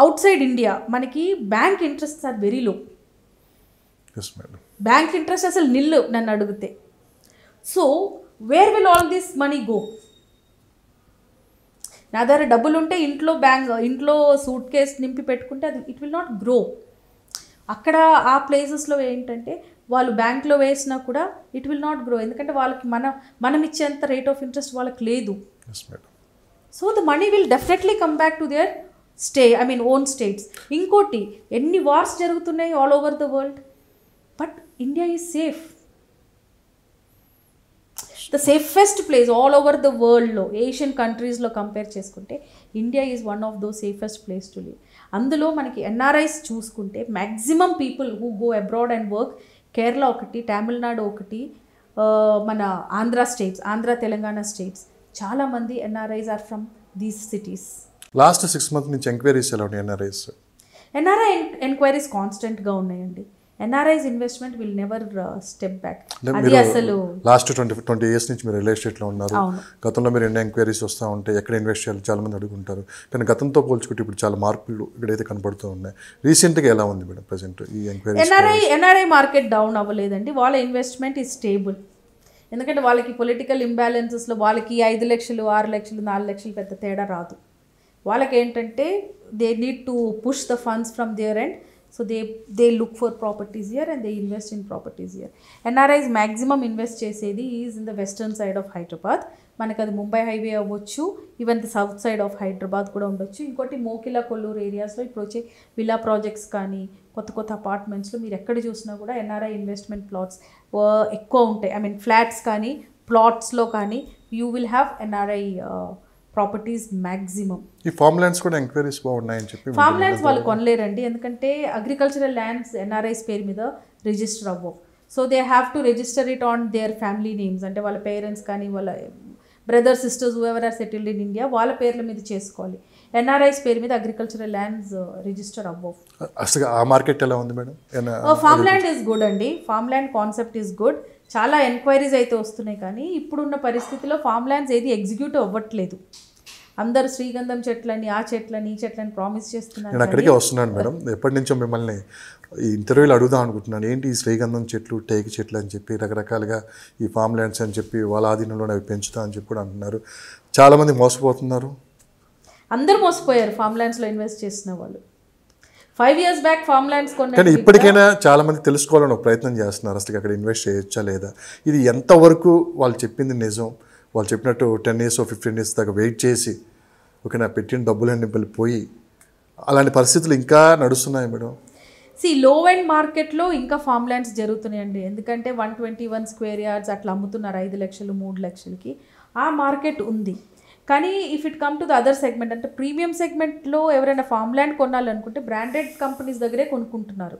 అవుట్ సైడ్ ఇండియా మనకి bank interest are very low. Bank interest అసలు నిల్లు నన్ను అడిగితే. So where will all this money go? నా దగ్గర డబ్బులు ఉంటే ఇంట్లో సూట్ కేస్ నింపి పెట్టుకుంటే అది ఇట్ విల్ నాట్ గ్రో. అక్కడ ఆ ప్లేసెస్లో ఏంటంటే వాళ్ళు బ్యాంక్లో వేసినా కూడా ఇట్ విల్ నాట్ గ్రో, ఎందుకంటే వాళ్ళకి మనం ఇచ్చేంత రేట్ ఆఫ్ ఇంట్రెస్ట్ వాళ్ళకి లేదు. So the money will definitely come back to their own states. ఇంకోటి ఎన్ని వార్స్ జరుగుతున్నాయి all over the world, but India is safe. The safest place all over the వరల్డ్లో ఏషియన్ కంట్రీస్లో కంపేర్ చేసుకుంటే India is one of though safest place to live. అందులో మనకి NRIs చూసుకుంటే maximum people who go abroad and work, Kerala ఒకటి, తమిళనాడు ఒకటి, మన Andhra Telangana states, చాలామంది NRIs are from these cities. Last 6 months నుంచి ఎంక్వైరీస్ ఎలా ఉన్నాయి ఎన్ఆర్ఐస్? ఎన్ఆర్ఐ ఎంక్వైరీస్ కాన్స్టెంట్గా ఉన్నాయండి. NRIs investment will never step back. అది అసలు లాస్ట్ 20 years నుంచి మీరు రియల్ ఎస్టేట్లో ఉన్నారు. గతంలో మీరు ఎన్ని ఎంక్వైరీస్ వస్తూ ఉంటాయి, ఎక్కడ ఇన్వెస్ట్ చేయాలి చాలా మంది అడుగుంటారు. కానీ గతంతో పోల్చుకుంటే ఇప్పుడు చాలా మార్పులు ఇక్కడైతే కనపడుతూ ఉన్నాయి. రీసెంట్గా ఎలా ఉంది మేడం ప్రజెంట్ ఈ ఎంక్వైరీ? ఎన్ఆర్ఐ మార్కెట్ డౌన్ అవ్వలేదండి. వాళ్ళ ఇన్వెస్ట్మెంట్ ఈజ్ స్టేబుల్. ఎందుకంటే వాళ్ళకి పొలిటికల్ ఇంబ్యాలెన్సెస్లో వాళ్ళకి 5 లక్షలు 6 లక్షలు 4 లక్షలు పెద్ద తేడా రాదు. వాళ్ళకి ఏంటంటే they need to push the funds from their end. So they look for properties here and they invest in properties here. NRIs maximum invest చేసేది is in the western side of Hyderabad. మనకు అది Mumbai highway అవ్వచ్చు, even the south side of Hyderabad కూడా ఉండొచ్చు. ఇంకోటి మోకిలా కొల్లూరు ఏరియాస్లో ఇప్పుడు వచ్చే విల్లా ప్రాజెక్ట్స్ కానీ కొత్త అపార్ట్మెంట్స్లో మీరు ఎక్కడ చూసినా కూడా ఎన్ఆర్ఐ ఇన్వెస్ట్మెంట్ ప్లాట్స్ ఎక్కువ ఉంటాయి. ఫ్లాట్స్ కానీ ప్లాట్స్లో కానీ you will have NRI properties maximum. ఈ ఫార్మ్ ల్యాండ్స్ కూడా ఎంక్వైరీస్ బాగున్నాయని చెప్పి ఫార్మ్ ల్యాండ్స్ వాళ్ళు కొనలేరండి, ఎందుకంటే అగ్రికల్చరల్ ల్యాండ్స్ ఎన్ఆర్ఐస్ పేరు మీద రిజిస్టర్ అవ్వవు. So they have to register it on their family names. అంటే వాళ్ళ పేరెంట్స్ కానీ వాళ్ళ brothers sisters whoever are settled in India వాళ్ళ పేర్ల మీద చేసుకోవాలి. ఎన్ఆర్ఐస్ పేరు మీద అగ్రికల్చరల్ ల్యాండ్స్ రిజిస్టర్ అవ్వవు. అసలు ఆ మార్కెట్ ఎలా ఉంది madam? Farm land is good అండి. Farm land concept is good. చాలా ఎంక్వైరీస్ అయితే వస్తున్నాయి, కానీ ఇప్పుడున్న పరిస్థితిలో ఫార్మ్ ల్యాండ్స్ ఏది ఎగ్జిక్యూట్ అవ్వట్లేదు. అందరు శ్రీగంధం చెట్లని ఆ చెట్లని ఈ చెట్లని ప్రామిస్ చేస్తున్నారు. నేను అక్కడికే వస్తున్నాను మేడం. ఎప్పటి నుంచో మిమ్మల్ని ఈ ఇంటర్వ్యూలు అడుగుదాం అనుకుంటున్నాను. ఏంటి ఈ శ్రీగంధం చెట్లు, టేకు చెట్లు అని చెప్పి రకరకాలుగా ఈ ఫామ్ ల్యాండ్స్ అని చెప్పి వాళ్ళ ఆధీనంలో అవి పెంచుతా అని చెప్పి కూడా అంటున్నారు. చాలామంది మోసపోతున్నారు. అందరూ మోసపోయారు ఫామ్ ల్యాండ్స్లో ఇన్వెస్ట్ చేసిన వాళ్ళు. 5 years బ్యాక్ ఫామ్ ల్యాండ్స్ కొన్నారు. కానీ ఇప్పటికైనా చాలామంది తెలుసుకోవాలని ఒక ప్రయత్నం చేస్తున్నారు. అసలు అక్కడ ఇన్వెస్ట్ చేయొచ్చా లేదా, ఇది ఎంతవరకు వాళ్ళు చెప్పింది నిజం, వాళ్ళు చెప్పినట్టు 10 years 15 years దాకా వెయిట్ చేసి ఓకేనా పెట్టిన డబ్బులన్నీ వెళ్ళిపోయి అలాంటి పరిస్థితులు ఇంకా నడుస్తున్నాయి మేడం. లో ఎండ్ మార్కెట్లో ఇంకా ఫామ్ ల్యాండ్స్ జరుగుతున్నాయండి. ఎందుకంటే 121 square yards అట్లా అమ్ముతున్నారు 5 లక్షలు 3 లక్షలకి. ఆ మార్కెట్ ఉంది. కానీ if it come to the other segment, అంటే ప్రీమియం సెగ్మెంట్లో ఎవరైనా ఫామ్ ల్యాండ్ కొనాలనుకుంటే బ్రాండెడ్ కంపెనీస్ దగ్గరే కొనుక్కుంటున్నారు.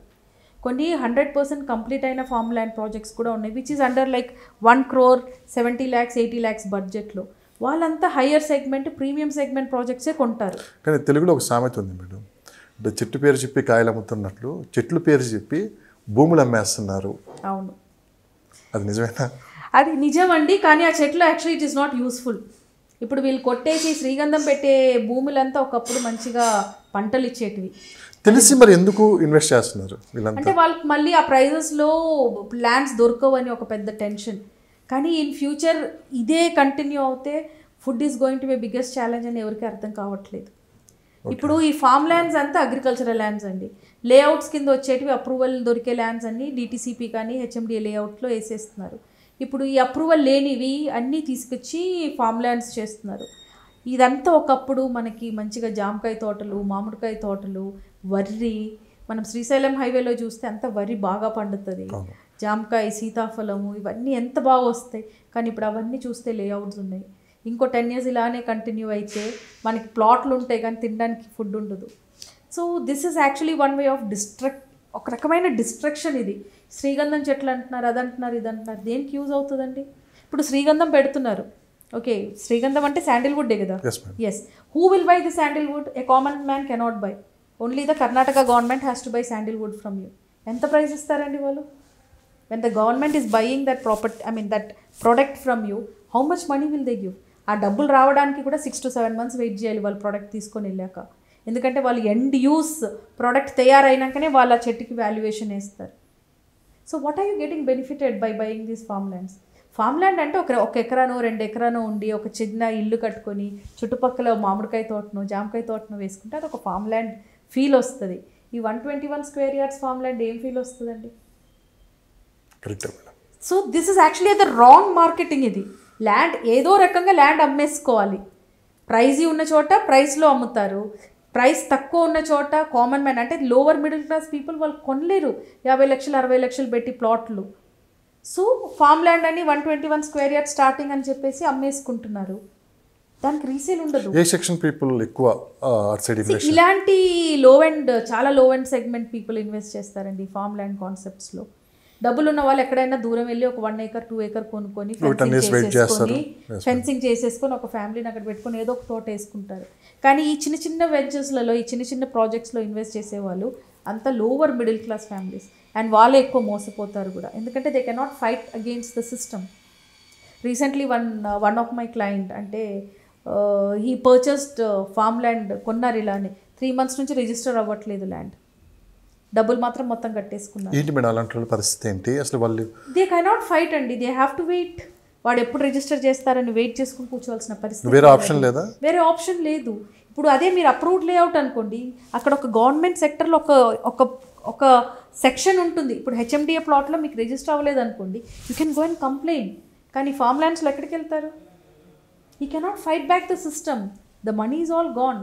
కొన్ని 100% కంప్లీట్ అయిన ఫామ్ ల్యాండ్ ప్రాజెక్ట్స్ కూడా ఉన్నాయి, which is under like 1 crore 70 lakhs 80 lakhs బడ్జెట్లో. వాళ్ళంతా హయ్యర్ సెగ్మెంట్ ప్రీమియం సెగ్మెంట్ ప్రాజెక్ట్సే కొంటారు. కానీ తెలుగులో ఒక సామెత ఉంది మేడం, అంటే చెట్టు పేరు చెప్పి కాయలు అమ్ముతున్నట్లు చెట్లు పేరు చెప్పి భూములు అమ్మేస్తున్నారు. అవును, అది నిజమేనా? అది నిజమండి. కానీ ఆ చెట్లు actually it is not useful. ఇప్పుడు వీళ్ళు కొట్టేసి శ్రీగంధం పెట్టే భూములంతా ఒకప్పుడు మంచిగా పంటలు ఇచ్చేటివి. తెలిసి మరి ఎందుకు ఇన్వెస్ట్ చేస్తున్నారు వీళ్ళంతా? అంటే వాళ్ళకి మళ్ళీ ఆ ప్రైజెస్లో ల్యాండ్స్ దొరకవని ఒక పెద్ద టెన్షన్. కానీ ఇన్ ఫ్యూచర్ ఇదే కంటిన్యూ అవుతే food is going to B biggest challenge అని ఎవరికి అర్థం కావట్లేదు. ఇప్పుడు ఈ ఫామ్ ల్యాండ్స్ అంతా అగ్రికల్చరల్ ల్యాండ్స్ అండి. లేఅవుట్స్ కింద వచ్చేటివి అప్రూవల్ దొరికే ల్యాండ్స్ అన్ని డిటీసీపీ కానీ హెచ్ఎండిఏ లేఅవుట్లో వేసేస్తున్నారు. ఇప్పుడు ఈ అప్రూవల్ లేనివి అన్నీ తీసుకొచ్చి ఫామ్ ల్యాండ్స్ చేస్తున్నారు. ఇదంతా ఒకప్పుడు మనకి మంచిగా జామకాయ తోటలు, మామిడికాయ తోటలు, వర్రి, మనం శ్రీశైలం హైవేలో చూస్తే అంత వరి బాగా పండుతుంది, జామకాయ, సీతాఫలము ఇవన్నీ ఎంత బాగా వస్తాయి. కానీ ఇప్పుడు అవన్నీ చూస్తే లేఅవుట్స్ ఉన్నాయి. ఇంకో 10 years ఇలానే కంటిన్యూ అయితే మనకి ప్లాట్లు ఉంటాయి కానీ తినడానికి ఫుడ్ ఉండదు. So this is actually one way of ఒక రకమైన డిస్ట్రక్షన్ ఇది. శ్రీగంధం చెట్లు అంటున్నారు, అదంటున్నారు, ఇదంటున్నారు, దేనికి యూజ్ అవుతుందండి? ఇప్పుడు శ్రీగంధం పెడుతున్నారు, ఓకే, శ్రీగంధం అంటే శాండిల్వుడ్ కదా. Yes madam. Yes, who will buy the sandalwood? A common man cannot buy. Only the Karnataka government has to buy sandalwood from you. ఎంత ప్రైస్ ఇస్తారండి వాళ్ళు? When the government is buying that property, I mean that product from you, how much money will they give? ఆ డబ్బులు రావడానికి కూడా 6 to 7 months wait చేయాలి వాళ్ళు product తీసుకొని వెళ్ళాక. ఎందుకంటే వాళ్ళు ఎండ్ యూస్ ప్రోడక్ట్ తయారైనాకనే వాళ్ళ చెట్టుకి వాల్యుయేషన్ వేస్తారు. So what are you getting benefited by buying these farm lands? Farm land అంటే ఒక ఎకరానో 2 ఎకరానో ఉండి ఒక చిన్న ఇల్లు కట్టుకొని చుట్టుపక్కల మామిడికాయ తోటను జామకాయ తోటను వేసుకుంటే అది ఒక ఫార్మ్ ల్యాండ్ ఫీల్ వస్తుంది. ఈ 121 square yards ఫార్మ్ ల్యాండ్ ఏం ఫీల్ వస్తుందండి? కరెక్టే madam. So this is actually the wrong marketing. ఇది ల్యాండ్ ఏదో రకంగా ల్యాండ్ అమ్మేసుకోవాలి. ప్రైజ్ ఉన్న చోట ప్రైస్లో అమ్ముతారు, ప్రైస్ తక్కువ ఉన్న చోట కామన్ మ్యాన్ అంటే లోవర్ మిడిల్ క్లాస్ పీపుల్ వాళ్ళు కొనలేరు 50 లక్షలు 60 లక్షలు పెట్టి ప్లాట్లు. సో ఫార్మ్ ల్యాండ్ అని 121 square yards స్టార్టింగ్ అని చెప్పేసి అమ్మేసుకుంటున్నారు. దానికి రీసేల్ ఉండదు. ఏ సెక్షన్ పీపుల్ ఎక్కువ అటు సైడ్ ఇన్వెస్ట్? ఇలాంటి లో అండ్ చాలా లో అండ్ సెగ్మెంట్ పీపుల్ ఇన్వెస్ట్ చేస్తారండి ఫార్మ్ ల్యాండ్ కాన్సెప్ట్స్లో. డబ్బులు ఉన్న వాళ్ళు ఎక్కడైనా దూరం వెళ్ళి ఒక 1 acre 2 acre కొనుక్కొని ఫెన్సింగ్ చేసేసుకొని ఒక ఫ్యామిలీని అక్కడ పెట్టుకొని ఏదో ఒక తోట వేసుకుంటారు. కానీ ఈ చిన్న చిన్న వెంచర్స్లలో ఈ చిన్న చిన్న ప్రాజెక్ట్స్లో ఇన్వెస్ట్ చేసేవాళ్ళు అంతా lower middle class families, and వాళ్ళే ఎక్కువ మోసపోతారు కూడా. ఎందుకంటే they cannot fight against the system. Recently one of my client అంటే హీ పర్చేస్డ్ ఫార్మ్ ల్యాండ్ కొన్నారు. ఇలానే 3 months నుంచి రిజిస్టర్ అవ్వట్లేదు ల్యాండ్, డబ్బులు మాత్రం మొత్తం కట్టేసుకున్నారు. ఏంటి మేడం అలాంటి పరిస్థితి ఏంటి అసలు? వాళ్ళు దే కెనాట్ ఫైట్ అండి, దే హ్యావ్ టు వెయిట్. వాడు ఎప్పుడు రిజిస్టర్ చేస్తారని వెయిట్ చేసుకుని కూర్చోవాల్సిన పరిస్థితి. వేరే ఆప్షన్ లేదా? వేరే ఆప్షన్ లేదు. ఇప్పుడు అదే మీరు అప్రూవ్డ్ లేఅవుట్ అనుకోండి, అక్కడ ఒక గవర్నమెంట్ సెక్టర్లో ఒక సెక్షన్ ఉంటుంది. ఇప్పుడు హెచ్ఎండిఏ ప్లాట్లో మీకు రిజిస్టర్ అవ్వలేదు అనుకోండి, you can go and complaint. కానీ ఫార్మ్ ల్యాండ్స్లో ఎక్కడికి వెళ్తారు? You cannot fight back the system. The money is all gone.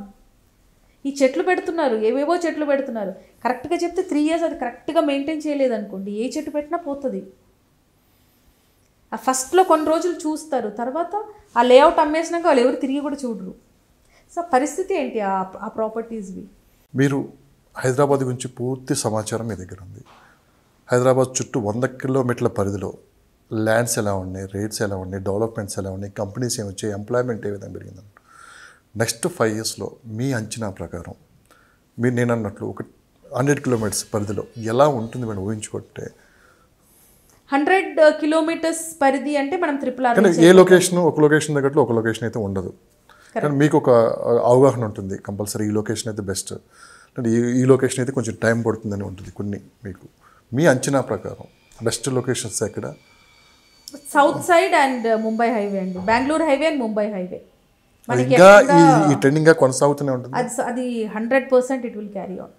ఈ చెట్లు పెడుతున్నారు, ఏవేవో చెట్లు పెడుతున్నారు. కరెక్ట్గా చెప్తే 3 years అది కరెక్ట్గా మెయింటైన్ చేయలేదనుకోండి, ఏ చెట్టు పెట్టినా పోతుంది. ఆ ఫస్ట్లో కొన్ని రోజులు చూస్తారు, తర్వాత ఆ లేఅవుట్ అమ్మేసినాక వాళ్ళు ఎవరు తిరిగి కూడా చూడరు. సో పరిస్థితి ఏంటి ఆ ప్రాపర్టీస్వి? మీరు హైదరాబాద్ గురించి పూర్తి సమాచారం మీ దగ్గర ఉంది. హైదరాబాద్ చుట్టూ 100 kilometers పరిధిలో ల్యాండ్స్ ఎలా ఉన్నాయి, రేట్స్ ఎలా ఉన్నాయి, డెవలప్మెంట్స్ ఎలా ఉన్నాయి, కంపెనీస్ ఏమి వచ్చాయి, ఎంప్లాయ్మెంట్ ఏ విధంగా పెరిగిందని నెక్స్ట్ 5 yearsలో మీ అంచనా ప్రకారం మీరు నేను అన్నట్లు ఒక 100 kilometers పరిధిలో ఎలా ఉంటుంది మనం ఊహించుకుంటే? 100 kilometers పరిధి అంటే మనం RRR కానీ ఏ లొకేషన్ ఒక లొకేషన్ దగ్గరలో ఒక లొకేషన్ అయితే ఉండదు. కానీ మీకు ఒక అవగాహన ఉంటుంది కంపల్సరీ ఈ లొకేషన్ అయితే బెస్ట్, అంటే ఈ లొకేషన్ అయితే కొంచెం టైం పడుతుందని ఉంటుంది కొన్ని. మీకు మీ అంచనా ప్రకారం బెస్ట్ లొకేషన్స్ ఎక్కడ? South side and Mumbai highway అండి, Bengaluru highway and Mumbai highway. ఇంకా ఈ ట్రెండింగ్గా కొనసాగుతూనే ఉంటుంది. అది 100% ఇట్ విల్ క్యారీ ఆన్.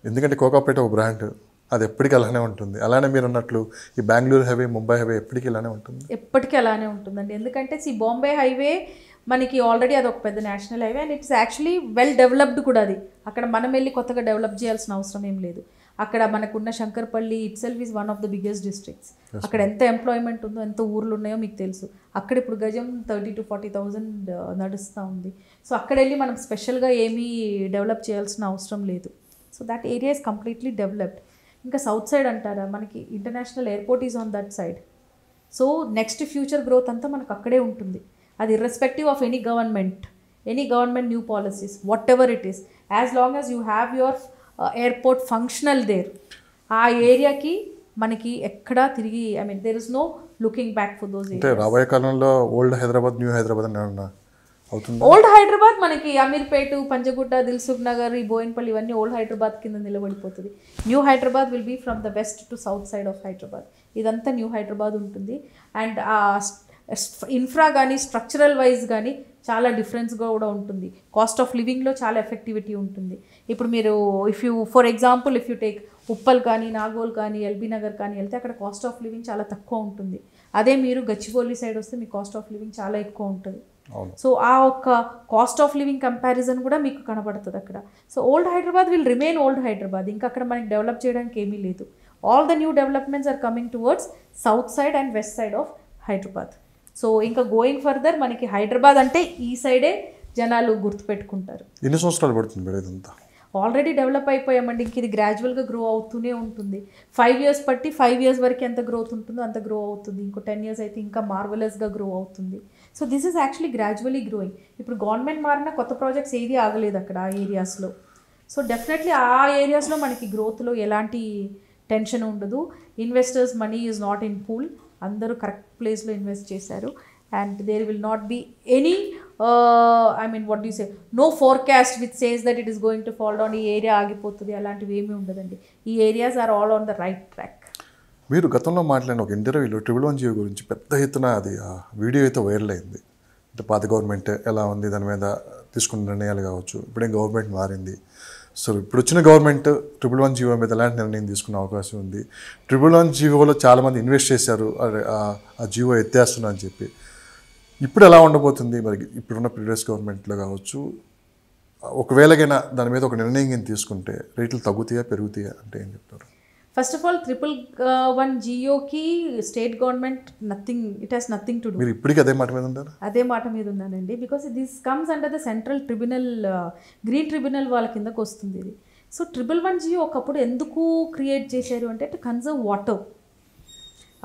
ఎందుకంటే కోకాపేట ఒక బ్రాండ్, అది ఎప్పటికీ అలానే ఉంటుంది. అలానే మీరు అన్నట్లు ఈ బెంగళూరు హైవే ముంబై హైవే ఎప్పటికీ ఇలానే ఉంటుంది. ఎప్పటికీ అలానే ఉంటుందండి. ఎందుకంటే బాంబే హైవే మనకి ఆల్రెడీ అది ఒక పెద్ద national highway and it's actually well developed కూడా. అది అక్కడ మనం వెళ్ళి కొత్తగా డెవలప్ చేయాల్సిన అవసరం ఏం లేదు. అక్కడ మనకున్న Shankarpalli itself is one of the biggest districts. అక్కడ ఎంత ఎంప్లాయ్మెంట్ ఉందో, ఎంత ఊర్లు ఉన్నాయో మీకు తెలుసు. అక్కడ ఇప్పుడు గజం 30,000 to 40,000 నడుస్తూ ఉంది. సో అక్కడ వెళ్ళి మనం స్పెషల్గా ఏమీ డెవలప్ చేయాల్సిన అవసరం లేదు. So that area is completely developed. ఇంకా సౌత్ సైడ్ అంటారా, మనకి international airport is on that side. So next future growth అంతా మనకు అక్కడే ఉంటుంది. అది irrespective of any government new policies whatever it is, as long as you have your airport functional there, ఆ ఏరియాకి మనకి ఎక్కడా తిరిగి I mean there is no looking back for those areas. రాబోయే కాలంలో ఓల్డ్ హైదరాబాద్ న్యూ హైదరాబాద్ అని అవుతుంది. Old Hyderabad మనకి అమీర్పేట, పంజగుట్ట, దిల్సుఖ్ నగర్, ఈ బోయిన్పల్లి ఇవన్నీ ఓల్డ్ హైదరాబాద్ కింద నిలబడిపోతుంది. New Hyderabad will be from the west to south side of Hyderabad. ఇదంతా న్యూ హైదరాబాద్ ఉంటుంది. అండ్ ఇన్ఫ్రా కానీ స్ట్రక్చరల్ వైజ్ కానీ చాలా డిఫరెన్స్గా కూడా ఉంటుంది. కాస్ట్ ఆఫ్ లివింగ్లో చాలా ఎఫెక్టివిటీ ఉంటుంది. ఇప్పుడు మీరు for example if you take Uppal కానీ, నాగోల్ కానీ, ఎల్బీ నగర్ కానీ వెళ్తే అక్కడ కాస్ట్ ఆఫ్ లివింగ్ చాలా తక్కువ ఉంటుంది. అదే మీరు గచ్చిబౌలి సైడ్ వస్తే మీ కాస్ట్ ఆఫ్ లివింగ్ చాలా ఎక్కువ ఉంటుంది. సో ఆ ఒక్క కాస్ట్ ఆఫ్ లివింగ్ కంపారిజన్ కూడా మీకు కనబడుతుంది అక్కడ. So old Hyderabad will remain old Hyderabad. ఇంకా అక్కడ మనకి డెవలప్ చేయడానికి ఏమీ లేదు. All the new developments are coming towards south side and west side of Hyderabad. So ఇంకా గోయింగ్ ఫర్దర్ మనకి హైదరాబాద్ అంటే ఈ సైడే జనాలు గుర్తుపెట్టుకుంటారు. ఎన్ని సంవత్సరాలు పడుతుంది మేడం ఇదంతా? ఆల్రెడీ డెవలప్ అయిపోయామండి. ఇంక ఇది గ్రాడ్యువల్గా గ్రో అవుతూనే ఉంటుంది. 5 years బట్టి 5 years వరకు ఎంత గ్రోత్ ఉంటుందో అంత గ్రో అవుతుంది. ఇంకో 10 years అయితే ఇంకా మార్వలస్గా గ్రో అవుతుంది. So this is actually gradually growing. ఇప్పుడు గవర్నమెంట్ మారిన కొత్త ప్రాజెక్ట్స్ ఏది ఆగలేదు అక్కడ ఆ ఏరియాస్లో. సో డెఫినెట్లీ ఆ ఏరియాస్లో మనకి గ్రోత్లో ఎలాంటి టెన్షన్ ఉండదు. Investors money is not in pool, అందరూ కరెక్ట్ ప్లేస్లో ఇన్వెస్ట్ చేశారు. And there will not be any what do you say, no forecast which says that it is going to fall down, ఈ area ఆగిపోతుంది, అలాంటివి ఏమీ ఉండదండి. ఈ areas are all on the right track. మీరు గతంలో మాట్లాడిన ఒక ఇంటర్వ్యూలో 111 గురించి పెద్ద ఎత్తున అది ఆ వీడియో అయితే వైరల్ అయింది. అంటే పాత గవర్నమెంట్ ఎలా ఉంది, దాని మీద తీసుకున్న నిర్ణయాలు కావచ్చు, ఇప్పుడే గవర్నమెంట్ మారింది. సో ఇప్పుడు వచ్చిన గవర్నమెంట్ 111 జీవో మీద ఎలాంటి నిర్ణయం తీసుకునే అవకాశం ఉంది? 111 జీవోలో చాలామంది ఇన్వెస్ట్ చేశారు, ఆ జీవో ఎత్తేస్తున్నా అని చెప్పి. ఇప్పుడు ఎలా ఉండబోతుంది మరి ఇప్పుడున్న ప్రీవియస్ గవర్నమెంట్లో కావచ్చు? ఒకవేళగైనా దాని మీద ఒక నిర్ణయం తీసుకుంటే రేట్లు తగ్గుతాయా పెరుగుతాయా అంటే ఏం చెప్తారు? ఫస్ట్ ఆఫ్ ఆల్ 111 జియోకి state government it has nothing to do. మీరు ఇప్పటికీ అదే మాట మీద ఉంటారు? అదే మాట మీద ఉన్నానండి. Because this comes under the central tribunal, green tribunal వాళ్ళ కిందకు వస్తుంది ఇది. సో 111 జియో ఒకప్పుడు ఎందుకు క్రియేట్ చేశారు అంటే టు కన్జర్వ్ వాటర్.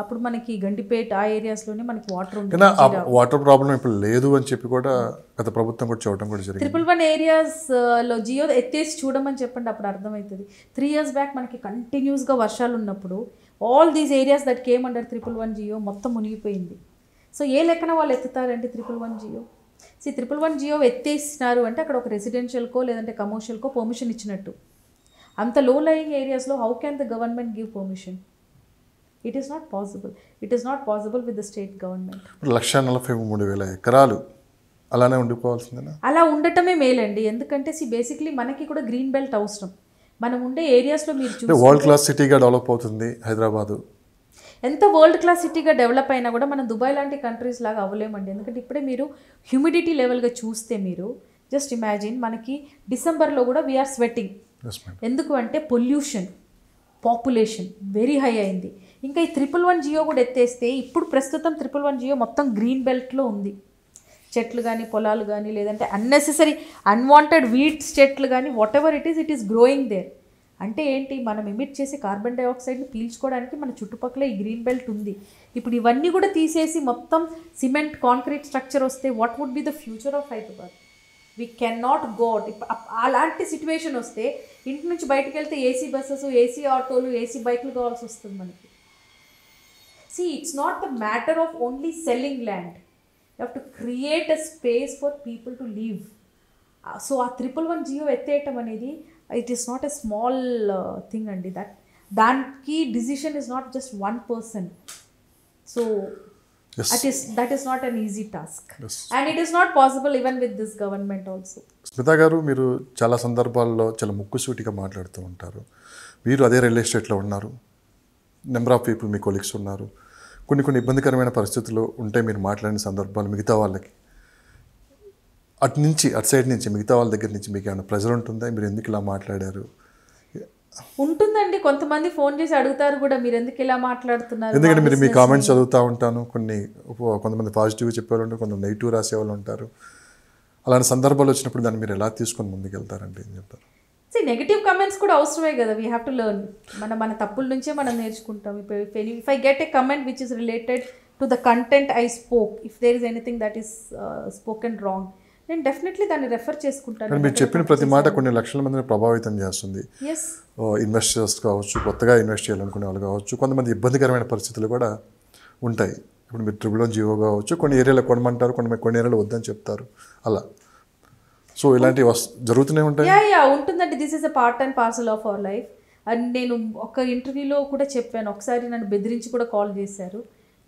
అప్పుడు మనకి గండిపేట ఆ ఏరియాస్లోనే మనకి వాటర్ ఉంటుంది. వాటర్ ప్రాబ్లం ఇప్పుడు లేదు అని చెప్పి కూడా గత ప్రభుత్వం కూడా చూడటం కూడా జరిగింది. 111 ఏరియాస్లో జియో ఎత్తేసి చూడమని చెప్పండి, అప్పుడు అర్థమవుతుంది. 3 years బ్యాక్ మనకి కంటిన్యూస్గా వర్షాలు ఉన్నప్పుడు all these areas that came under 111 GO మొత్తం మునిగిపోయింది. సో ఏ లెక్కన వాళ్ళు ఎత్తుతారంటే 111 జియో. 111 జియో ఎత్తేసినారు అంటే అక్కడ ఒక రెసిడెన్షియల్కో లేదంటే కమర్షియల్కో పర్మిషన్ ఇచ్చినట్టు. అంత లో లయింగ్ ఏరియాస్లో how can the government give permission? It is not possible. It is not possible with the state government. 1,43,000 ఎకరాలు అలానే ఉండిపోవాల్సిందేనా? అలా ఉండటమే మేలండి. ఎందుకంటే బేసిక్లీ మనకి కూడా గ్రీన్ బెల్ట్ అవసరం. మనం ఉండే ఏరియాస్లో మీరు చూస్తే వరల్డ్ క్లాస్ సిటీగా డెవలప్ అవుతుంది హైదరాబాదు. ఎంత వరల్డ్ క్లాస్ సిటీగా డెవలప్ అయినా కూడా మనం దుబాయ్ లాంటి కంట్రీస్ లాగా అవ్వలేమండి. ఎందుకంటే ఇప్పుడే మీరు హ్యూమిడిటీ లెవెల్గా చూస్తే మీరు జస్ట్ ఇమాజిన్, మనకి డిసెంబర్లో కూడా వీఆర్ స్వెట్టింగ్. ఎందుకు అంటే పొల్యూషన్, పాపులేషన్ వెరీ హై అయింది. ఇంకా ఈ 111 జియో కూడా ఎత్తేస్తే ఇప్పుడు ప్రస్తుతం 111 జియో మొత్తం గ్రీన్ బెల్ట్లో ఉంది. చెట్లు కానీ పొలాలు కానీ లేదంటే అన్నెసెసరీ అన్వాంటెడ్ వీడ్స్ చెట్లు కానీ whatever it is growing there. అంటే ఏంటి, మనం ఎమిట్ చేసే కార్బన్ డైఆక్సైడ్ని పీల్చుకోవడానికి మన చుట్టుపక్కల ఈ గ్రీన్ బెల్ట్ ఉంది. ఇప్పుడు ఇవన్నీ కూడా తీసేసి మొత్తం సిమెంట్ కాంక్రీట్ స్ట్రక్చర్ వస్తే what would be the future of Hyderabad? We can not go out. అలాంటి సిచ్యువేషన్ వస్తే ఇంటి నుంచి బయటకు వెళ్తే ఏసీ బస్సెస్, ఏసీ ఆటోలు, ఏసీ బైకులు కావాల్సి వస్తుంది మనకి. It's not the matter of only selling land. You have to create a space for people to live. So ఆ 111 జియో ఎత్తేయటం అనేది it is not a small thing అండి. దానికి decision is not just one person. So yes. that is not an easy task. Yes. And it is not possible even with this government also. Smita గారు, మీరు చాలా సందర్భాల్లో చాలా ముక్కుసూటిగా మాట్లాడుతూ ఉంటారు. మీరు అదే రియల్ ఎస్టేట్లో ఉన్నారు, number of people me colleagues ఉన్నారు. కొన్ని ఇబ్బందికరమైన పరిస్థితులు ఉంటే మీరు మాట్లాడిన సందర్భాలు మిగతా వాళ్ళకి అటు సైడ్ నుంచి మిగతా వాళ్ళ దగ్గర నుంచి మీకు ఏమైనా ప్రెజర్ ఉంటుందా? మీరు ఎందుకు ఇలా మాట్లాడారు? ఉంటుందండి. కొంతమంది ఫోన్ చేసి అడుగుతారు కూడా, మీరు ఎందుకు ఇలా మాట్లాడుతున్నారు. ఎందుకంటే మీరు మీ కామెంట్స్ చదువుతూ ఉంటాను. కొంతమంది పాజిటివ్ చెప్పేవాళ్ళు ఉంటారు, కొంతమంది నెగిటివ్ రాసేవాళ్ళు ఉంటారు. అలాంటి సందర్భాలు వచ్చినప్పుడు దాన్ని మీరు ఎలా తీసుకొని ముందుకు వెళ్తారంటే ఏం చెప్తారు? నెగిటివ్ కమెంట్స్ కూడా అవసరమే కదా. We have to learn. మన తప్పుల నుంచే మనం నేర్చుకుంటాం. If I get a comment which is related to the content I spoke, if there is anything that is spoken wrong, నేను డెఫినెట్లీ దాన్ని రెఫర్ చేసుకుంటాను. మీరు చెప్పిన ప్రతి మాట కొన్ని లక్షల మందిని ప్రభావితం చేస్తుంది. ఇన్వెస్టర్స్ కావచ్చు, కొత్తగా ఇన్వెస్ట్ చేయాలనుకునే వాళ్ళు కావచ్చు, కొంతమంది ఇబ్బందికరమైన పరిస్థితులు కూడా ఉంటాయి. ఇప్పుడు మీరు 111 జియో కావచ్చు, కొన్ని ఏరియాలో కొనమంటారు, కొన్ని ఏరియాలో వద్దని చెప్తారు. అలా సో ఇలాంటివి జరుగుతూనే ఉంటాయి. ఉంటుందండి. This is a part and parcel of our life. And నేను ఒక ఇంటర్వ్యూలో కూడా చెప్పాను, ఒకసారి నన్ను బెదిరించి కూడా కాల్ చేశారు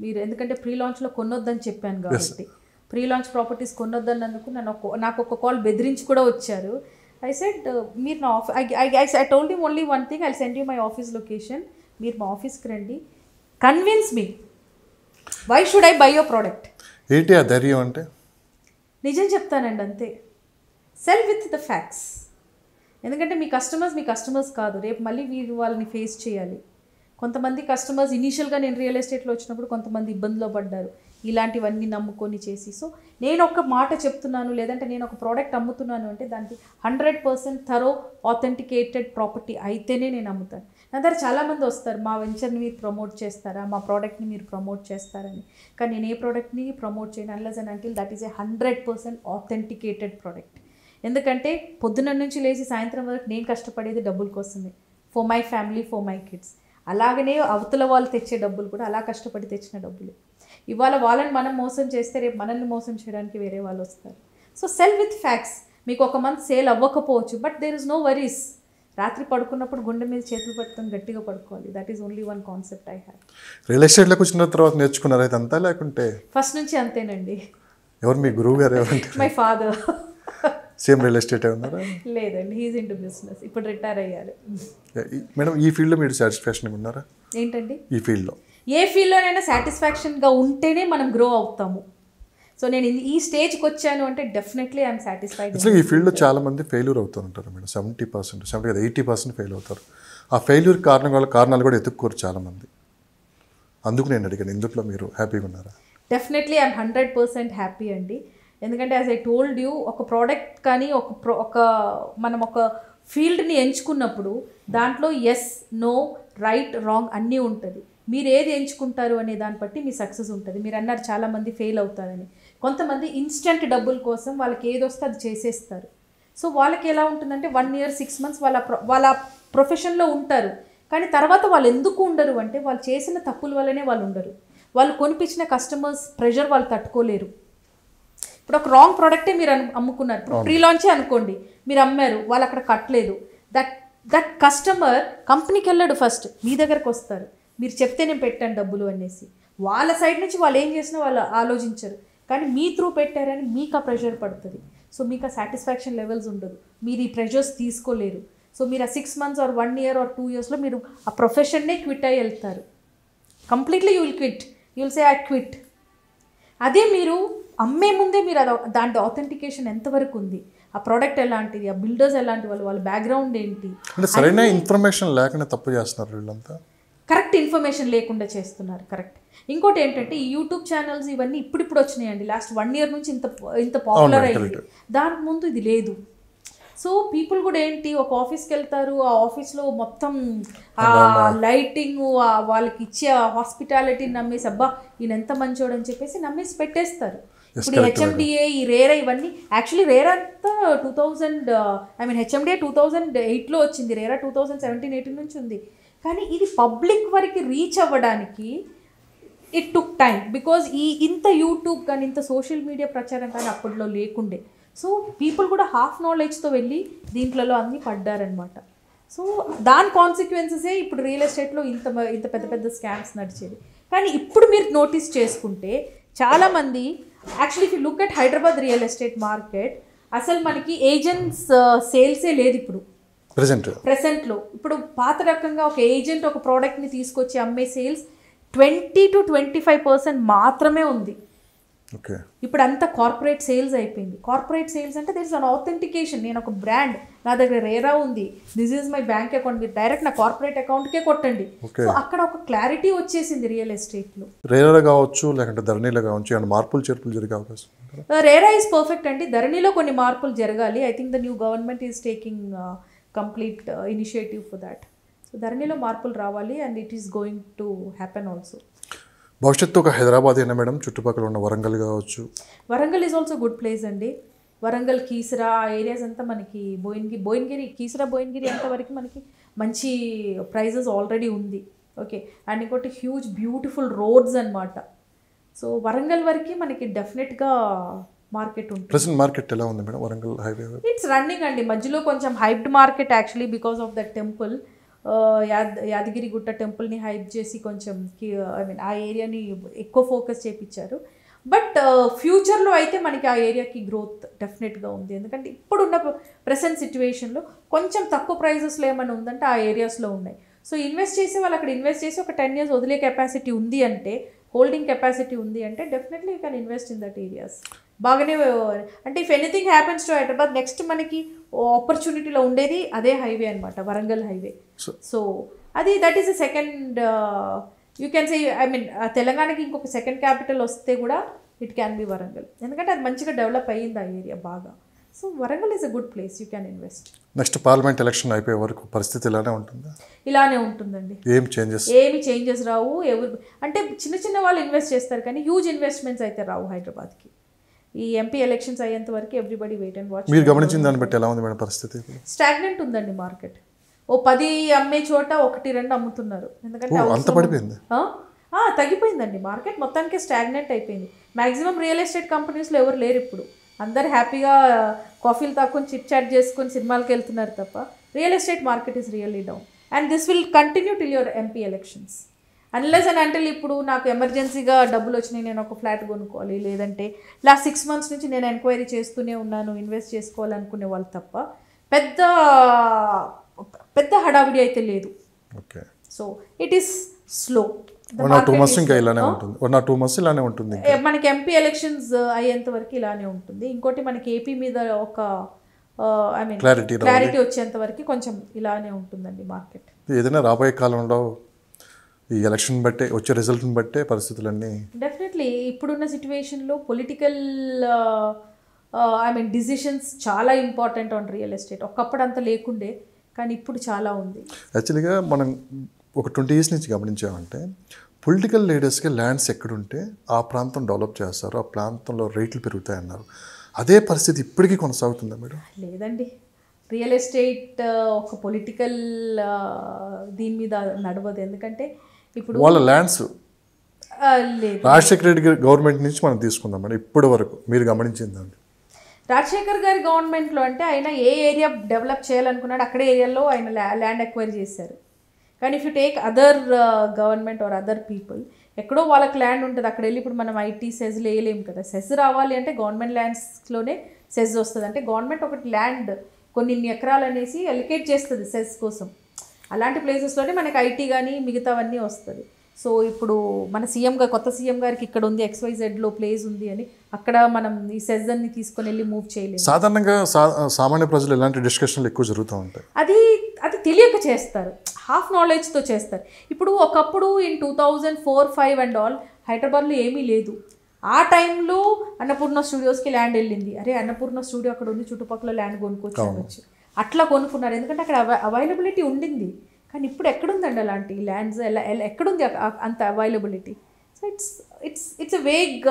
మీరు, ఎందుకంటే ప్రీ లాంచ్లో కొనొద్దని చెప్పాను కాబట్టి. ప్రీ లాంచ్ ప్రాపర్టీస్ కొనొద్దన్నందుకు నాకు ఒక కాల్ బెదిరించి కూడా వచ్చారు. ఐ సెడ్ మీరు నా I told him only one thing, I send you my office location, మీరు మా ఆఫీస్కి రండి, convince me, why should I buy your product. ఏంటి ఆ ధైర్యం అంటే? నిజం చెప్తానండి అంతే. Sell with the facts. ఎందుకంటే మీ కస్టమర్స్ కాదు, రేపు మళ్ళీ మీరు వాళ్ళని ఫేస్ చేయాలి. కొంతమంది కస్టమర్స్ ఇనీషియల్గా నేను రియల్ ఎస్టేట్లో వచ్చినప్పుడు కొంతమంది ఇబ్బందిలో పడ్డారు. ఇలాంటివన్నీ నమ్ముకొని చేసి. సో నేను ఒక మాట చెప్తున్నాను, లేదంటే నేను ఒక ప్రోడక్ట్ అమ్ముతున్నాను అంటే దానికి 100% థరో ఆథెంటికేటెడ్ ప్రాపర్టీ అయితేనే నేను అమ్ముతాను. నా దగ్గర చాలామంది వస్తారు, మా వెంచర్ని మీరు ప్రమోట్ చేస్తారా, మా ప్రోడక్ట్ని మీరు ప్రమోట్ చేస్తారని. కానీ నేను ఏ ప్రోడక్ట్ని ప్రమోట్ చేయను unless and until that is a 100% authenticated product. ఎందుకంటే పొద్దున్న నుంచి లేచి సాయంత్రం వరకు నేను కష్టపడేది డబ్బుల కోసమే, for my family, for my kids. అలాగనే అవతల వాళ్ళు తెచ్చే డబ్బులు కూడా అలా కష్టపడి తెచ్చిన డబ్బులు. ఇవాళ వాళ్ళని మనం మోసం చేస్తే రేపు మనల్ని మోసం చేయడానికి వేరే వాళ్ళు వస్తారు. So sell with facts. మీకు ఒక మంత్ సేల్ అవ్వకపోవచ్చు, but there is no worries. రాత్రి పడుకున్నప్పుడు గుండె మీద చేతులు పట్టుకొని గట్టిగా పడుకోవాలి. That is only one concept I have. Real ఎస్టేట్లోకి వచ్చిన తర్వాత నేర్చుకున్నారు అయితే అంతా, లేకుంటే ఫస్ట్ నుంచి అంతేనండి. ఎవరు మీ గురువు గారు ఎవరంటే? My father. Same real estate ఉన్నారా? లేదండి, హీఈస్ ఇంటూ బిజినెస్. ఇప్పుడు రిటైర్ అయ్యారు. మేడం ఈ ఫీల్డ్లో మీరు సాటిస్ఫాక్షన్ ఉన్నారా? ఏంటండి? ఈ ఫీల్డ్లో ఏ ఫీల్డ్లోనైనా సాటిస్ఫాక్షన్గా ఉంటేనే మనం గ్రో అవుతాము. సో నేను ఈ స్టేజ్కి వచ్చాను అంటే డెఫినెట్లీ ఐఎమ్ సాటిస్ఫైడ్. అసలు ఈ ఫీల్డ్లో చాలా మంది ఫెయిల్యూర్ అవుతూ ఉంటారు మేడం. 80% ఫెయిల్ అవుతారు. ఆ ఫెయిల్యూర్ కారణాలు కూడా ఎత్తుక్కోరు చాలామంది. అందుకు నేను అడిగాను, ఇందులో మీరు హ్యాపీగా ఉన్నారా? డెఫినెట్లీ ఐఎమ్ 100% హ్యాపీ అండి. ఎందుకంటే యాజ్ ఐ టోల్డ్ యూ, ఒక ప్రోడక్ట్ కానీ మనం ఒక ఫీల్డ్ని ఎంచుకున్నప్పుడు దాంట్లో ఎస్, నో, రైట్, రాంగ్ అన్నీ ఉంటుంది. మీరు ఏది ఎంచుకుంటారు అనే దాన్ని బట్టి మీ సక్సెస్ ఉంటుంది. మీరు అన్నారు చాలామంది ఫెయిల్ అవుతారని. కొంతమంది ఇన్స్టెంట్ డబ్బుల కోసం వాళ్ళకి ఏది వస్తే అది చేసేస్తారు. సో వాళ్ళకి ఎలా ఉంటుందంటే 1 year 6 months వాళ్ళ ప్రొఫెషన్లో ఉంటారు. కానీ తర్వాత వాళ్ళు ఎందుకు ఉండరు అంటే వాళ్ళు చేసిన తప్పుల వల్లనే వాళ్ళు ఉండరు. వాళ్ళు కొనిపించిన కస్టమర్స్ ప్రెషర్ వాళ్ళు తట్టుకోలేరు. ఇప్పుడు ఒక రాంగ్ ప్రోడక్టే మీరు అమ్ముకున్నారు. ఇప్పుడు ప్రీ లాంచే అనుకోండి, మీరు అమ్మారు, వాళ్ళు అక్కడ కట్టలేదు. దట్ కస్టమర్ కంపెనీకి వెళ్ళాడు, ఫస్ట్ మీ దగ్గరకు వస్తారు, మీరు చెప్తే నేను పెట్టాను డబ్బులు అనేసి. వాళ్ళ సైడ్ నుంచి వాళ్ళు ఏం చేసినా వాళ్ళు ఆలోచించరు. కానీ మీ త్రూ పెట్టారని మీకు ఆ ప్రెషర్ పడుతుంది. సో మీకు ఆ సాటిస్ఫాక్షన్ లెవెల్స్ ఉండదు, మీరు ఈ ప్రెషర్స్ తీసుకోలేరు. సో మీరు ఆ 6 months ఆర్ 1 year ఆర్ 2 yearsలో మీరు ఆ ప్రొఫెషన్నే క్విట్ అయ్యి వెళ్తారు. Completely you will quit, you will say I quit. అదే మీరు అమ్మే ముందే మీరు దాంట్లో ఆథెంటికేషన్ ఎంతవరకు ఉంది, ఆ ప్రోడక్ట్ ఎలాంటిది, ఆ బిల్డర్స్ ఎలాంటి వాళ్ళ బ్యాక్గ్రౌండ్ ఏంటి, సరైన ఇన్ఫర్మేషన్ లేకుండా తప్పు చేస్తున్నారు వీళ్ళంతా. కరెక్ట్ ఇన్ఫర్మేషన్ లేకుండా చేస్తున్నారు. కరెక్ట్. ఇంకోటి ఏంటంటే ఈ యూట్యూబ్ ఛానల్స్ ఇవన్నీ ఇప్పుడు వచ్చినాయండి. లాస్ట్ 1 year నుంచి ఇంత పాపులర్ అయింది. దానికి ముందు ఇది లేదు. సో పీపుల్ కూడా ఏంటి, ఒక ఆఫీస్కి వెళ్తారు, ఆ ఆఫీస్లో మొత్తం ఆ లైటింగ్, వాళ్ళకి ఇచ్చే హాస్పిటాలిటీని నమ్మేసి అబ్బా ఈయన ఎంత మంచోడు అని చెప్పేసి నమ్మేసి పెట్టేస్తారు. ఇప్పుడు హెచ్ఎండిఏ, ఈ రేరా, ఇవన్నీ యాక్చువల్లీ రేరా అంతా హెచ్ఎండిఏ 2008లో వచ్చింది, రేరా 2017-18 నుంచి ఉంది. కానీ ఇది పబ్లిక్ వరకు రీచ్ అవ్వడానికి ఇట్ టుక్ టైం. బికాజ్ ఇంత యూట్యూబ్ కానీ ఇంత సోషల్ మీడియా ప్రచారం కానీ అప్పట్లో లేకుండే. సో పీపుల్ కూడా హాఫ్ నాలెడ్జ్తో వెళ్ళి దీంట్లో అన్నీ పడ్డారనమాట. సో దాని కాన్సిక్వెన్సెసే ఇప్పుడు రియల్ ఎస్టేట్లో ఇంత పెద్ద స్కామ్స్ నడిచేది. కానీ ఇప్పుడు మీరు నోటీస్ చేసుకుంటే చాలామంది actually if you look at Hyderabad real estate market, అసలు మనకి ఏజెంట్స్ సేల్సే లేదు ఇప్పుడు ప్రెసెంట్లో. ఇప్పుడు పాత రకంగా ఒక ఏజెంట్ ఒక ప్రోడక్ట్ని తీసుకొచ్చి అమ్మే సేల్స్ 20 to 25% మాత్రమే ఉంది. ఇప్పుడు అంతా కార్పొరేట్ సేల్స్ అయిపోయింది. కార్పొరేట్ సేల్స్ అంటే దర్ ఇస్ అన్ ఆథెంటికేషన్. నేను ఒక బ్రాండ్, నా దగ్గర రేరా ఉంది, this is my bank account, మీరు డైరెక్ట్ నా కార్పొరేట్ అకౌంట్కే కొట్టండి. సో అక్కడ ఒక క్లారిటీ వచ్చేసింది రియల్ ఎస్టేట్లో. రేరా కావచ్చు, లేకుంటే ధరణిలో కావచ్చు, ఏమైనా మార్పులు చేర్పులు జరిగే అవకాశం? రేరా ఈజ్ పర్ఫెక్ట్ అండి. ధరణిలో కొన్ని మార్పులు జరగాలి. I think the new government is taking complete initiative for that. So ధరణిలో మార్పులు రావాలి and it is going to happen also. భవిష్యత్తు ఒక హైదరాబాద్ అయినా మేడం, చుట్టుపక్కల ఉన్న వరంగల్ కావచ్చు. Warangal is also good place అండి. వరంగల్, కీసరా ఆ ఏరియాస్ అంతా మనకి భువనగిరి, కీసరా భువనగిరి అంతవరకు మనకి మంచి ప్రైజెస్ ఆల్రెడీ ఉంది. ఓకే. అండ్ ఇంకోటి హ్యూజ్ బ్యూటిఫుల్ రోడ్స్ అనమాట. సో వరంగల్ వరకు మనకి డెఫినెట్గా మార్కెట్ ఉంటుంది. ప్రెసెంట్ మార్కెట్ ఎలా ఉంది madam Warangal highway? It's running అండి. మధ్యలో కొంచెం hyped market actually because of that temple, Yadagirigutta టెంపుల్ని హైప్ చేసి కొంచెం ఆ ఏరియాని ఎక్కువ ఫోకస్ చేయించారు. బట్ ఫ్యూచర్లో అయితే మనకి ఆ ఏరియాకి గ్రోత్ డెఫినెట్గా ఉంది. ఎందుకంటే ఇప్పుడున్న ప్రెసెంట్ సిచ్యువేషన్లో కొంచెం తక్కువ ప్రైజెస్లో ఏమైనా ఉందంటే ఆ ఏరియాస్లో ఉన్నాయి. సో ఇన్వెస్ట్ చేసి వాళ్ళు అక్కడ ఇన్వెస్ట్ చేసి ఒక 10 years వదిలే కెపాసిటీ ఉంది అంటే, హోల్డింగ్ కెపాసిటీ ఉంది అంటే definitely you can invest in that areas. బాగానే అంటే if anything happens to Hyderabad, next మనకి ఆపర్చునిటీలో ఉండేది అదే హైవే అనమాట, వరంగల్ హైవే. సో అది that is the you can say I mean తెలంగాణకి ఇంకొక సెకండ్ క్యాపిటల్ వస్తే కూడా ఇట్ క్యాన్ బి వరంగల్, ఎందుకంటే అది మంచిగా డెవలప్ అయ్యింది ఆ ఏరియా బాగా. So Warangal is a good place, you can invest. Next parliament election అయిపోయే వరకు పరిస్థితి ఇలానే ఉంటుందా? ఇలానే ఉంటుందండి, ఏమి చేంజెస్ రావు. ఎవరు అంటే చిన్న చిన్న వాళ్ళు ఇన్వెస్ట్ చేస్తారు కానీ హ్యూజ్ ఇన్వెస్ట్మెంట్స్ అయితే రావు హైదరాబాద్కి. ఈ ఎంపీ ఎలక్షన్స్ అయ్యేంత వరకు ఎవ్రీబడి వెయిట్ అండ్ వాచ్. మీరు గమనించిన దాన్ని బట్టి ఎలా ఉంది మేడం పరిస్థితి? స్టాగ్నెంట్ ఉందండి మార్కెట్. ఓ 10 అమ్మే చోట 1-2 అమ్ముతున్నారు, ఎందుకంటే అంత పడిపోయింది, తగ్గిపోయిందండి మార్కెట్ మొత్తానికి. స్టాగ్నెంట్ అయిపోయింది. మ్యాక్సిమం రియల్ ఎస్టేట్ కంపెనీస్లో ఎవరు లేరు ఇప్పుడు, అందరు హ్యాపీగా కాఫీలు తాక్కుని చిట్ చాట్ చేసుకొని సినిమాలకు వెళ్తున్నారు తప్ప real estate market is really down. And this will continue till your MP elections. Unless and అంటే ఇప్పుడు నాకు ఎమర్జెన్సీగా డబ్బులు వచ్చినాయి, నేను ఒక ఫ్లాట్ కొనుక్కోవాలి, లేదంటే లాస్ట్ 6 months నుంచి నేను ఎంక్వైరీ చేస్తూనే ఉన్నాను ఇన్వెస్ట్ చేసుకోవాలనుకునే వాళ్ళు తప్ప పెద్ద హడావిడి అయితే లేదు. Okay, so it is slow. 1 or 2 months ఇంకా ఇలానే ఉంటుంది, 1 or 2 months ఇలానే ఉంటుంది. మనకి ఎంపీ ఎలక్షన్స్ అయ్యేంత వరకు ఇలానే ఉంటుంది. ఇంకోటి మనకి ఏపీ మీద ఒక ఐ మీన్ క్లారిటీ వచ్చేంత వరకు కొంచెం ఇలానే ఉంటుందండి మార్కెట్. ఏదైనా రాబోయే కాలంలో ఈ ఎలక్షన్ బట్టే వచ్చే రిజల్ట్ని బట్టే పరిస్థితులన్నీ డెఫినెట్లీ ఇప్పుడున్న సిచ్యువేషన్లో పొలిటికల్ ఐ మీన్ డిసిషన్స్ చాలా ఇంపార్టెంట్ ఆన్ రియల్ ఎస్టేట్. ఒకప్పుడు అంత లేకుండే కానీ ఇప్పుడు చాలా ఉంది. యాక్చువల్గా మనం ఒక 20 years నుంచి గమనించామంటే పొలిటికల్ లీడర్స్కి ల్యాండ్స్ ఎక్కడుంటే ఆ ప్రాంతం డెవలప్ చేస్తారు, ఆ ప్రాంతంలో రేట్లు పెరుగుతాయన్నారు. అదే పరిస్థితి ఇప్పటికీ కొనసాగుతుందా మేడం? లేదండి, రియల్ ఎస్టేట్ ఒక పొలిటికల్ దీని మీద నడవదు. ఎందుకంటే ఇప్పుడు వాళ్ళ ల్యాండ్స్ రాజశేఖర రెడ్డి గవర్నమెంట్ నుంచి మనం తీసుకుందాం మేడం. ఇప్పటి వరకు మీరు గమనించిందండి రాజశేఖర్ గారి గవర్నమెంట్లో అంటే ఆయన ఏ ఏరియా డెవలప్ చేయాలనుకున్నాడు అక్కడే ఏరియాలో ఆయన ల్యాండ్ ఎక్వైర్ చేశారు. కానీ if you take other government are other people, ఎక్కడో వాళ్ళకి ల్యాండ్ ఉంటుంది, అక్కడ వెళ్ళి ఇప్పుడు మనం ఐటీ సెజ్లు వేయలేము కదా. సెజ్ రావాలి అంటే గవర్నమెంట్ ల్యాండ్స్లోనే సెజ్ వస్తుంది. అంటే గవర్నమెంట్ ఒకటి ల్యాండ్ కొన్ని ఎకరాలు అనేసి అలికేట్ చేస్తుంది సెజ్ కోసం. అలాంటి ప్లేసెస్లోనే మనకి ఐటీ కానీ మిగతావన్నీ వస్తుంది. సో ఇప్పుడు మన కొత్త సీఎం గారికి ఇక్కడ ఉంది XYZలో ప్లేస్ ఉంది అని అక్కడ మనం ఈ సెజ్ అన్ని తీసుకొని వెళ్ళి మూవ్ చేయలేము. సాధారణంగా సామాన్య ప్రజలు ఇలాంటి డిస్కషన్లు ఎక్కువ జరుగుతూ ఉంటాయి. అది తెలియక చేస్తారు, హాఫ్ నాలెడ్జ్తో చేస్తారు. ఇప్పుడు ఒకప్పుడు ఇన్ 2004-05 అండ్ ఆల్ హైదరాబాద్లో ఏమీ లేదు. ఆ టైంలో అన్నపూర్ణ స్టూడియోస్కి ల్యాండ్ వెళ్ళింది. అరే అన్నపూర్ణ స్టూడియో అక్కడ ఉంది, చుట్టుపక్కల ల్యాండ్ కొనుక్కొచ్చు అట్లా కొనుక్కున్నారు, ఎందుకంటే అక్కడ అవైలబిలిటీ ఉండింది. కానీ ఇప్పుడు ఎక్కడుందండి అలాంటి ల్యాండ్స్, ఎక్కడుంది అంత availability? So it's a vague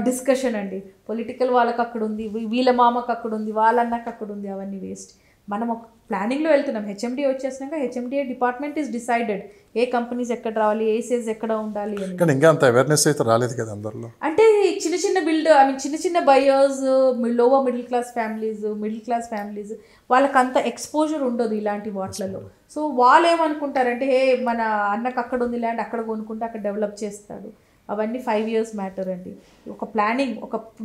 discussion అండి. పొలిటికల్ వాళ్ళకి అక్కడ ఉంది, వీళ్ళ మామకు అక్కడ ఉంది, వాళ్ళ అన్నకు అక్కడ ఉంది, అవన్నీ వేస్ట్. మనం ఒక ప్లానింగ్లో వెళ్తున్నాం. హెచ్ఎండిఏ వచ్చేసినాక హెచ్ఎండిఏ డిపార్ట్మెంట్ ఈస్ డిసైడెడ్ ఏ కంపెనీస్ ఎక్కడ రావాలి, ఏ సేజ్ ఎక్కడ ఉండాలి అని. కానీ ఇంకా అంత అవేర్నెస్ అయితే రాలేదు కదా అందరిలో. అంటే చిన్న buyers, lower middle class families వాళ్ళకి అంత ఎక్స్పోజర్ ఉండదు ఇలాంటి వాటిలలో. సో వాళ్ళు ఏమనుకుంటారంటే మన అన్నకు అక్కడ ఉంది ల్యాండ్, అక్కడ కొనుక్కుంటే అక్కడ డెవలప్ చేస్తాడు. అవన్నీ 5 years మ్యాటర్ అండి. ఒక ప్లానింగ్,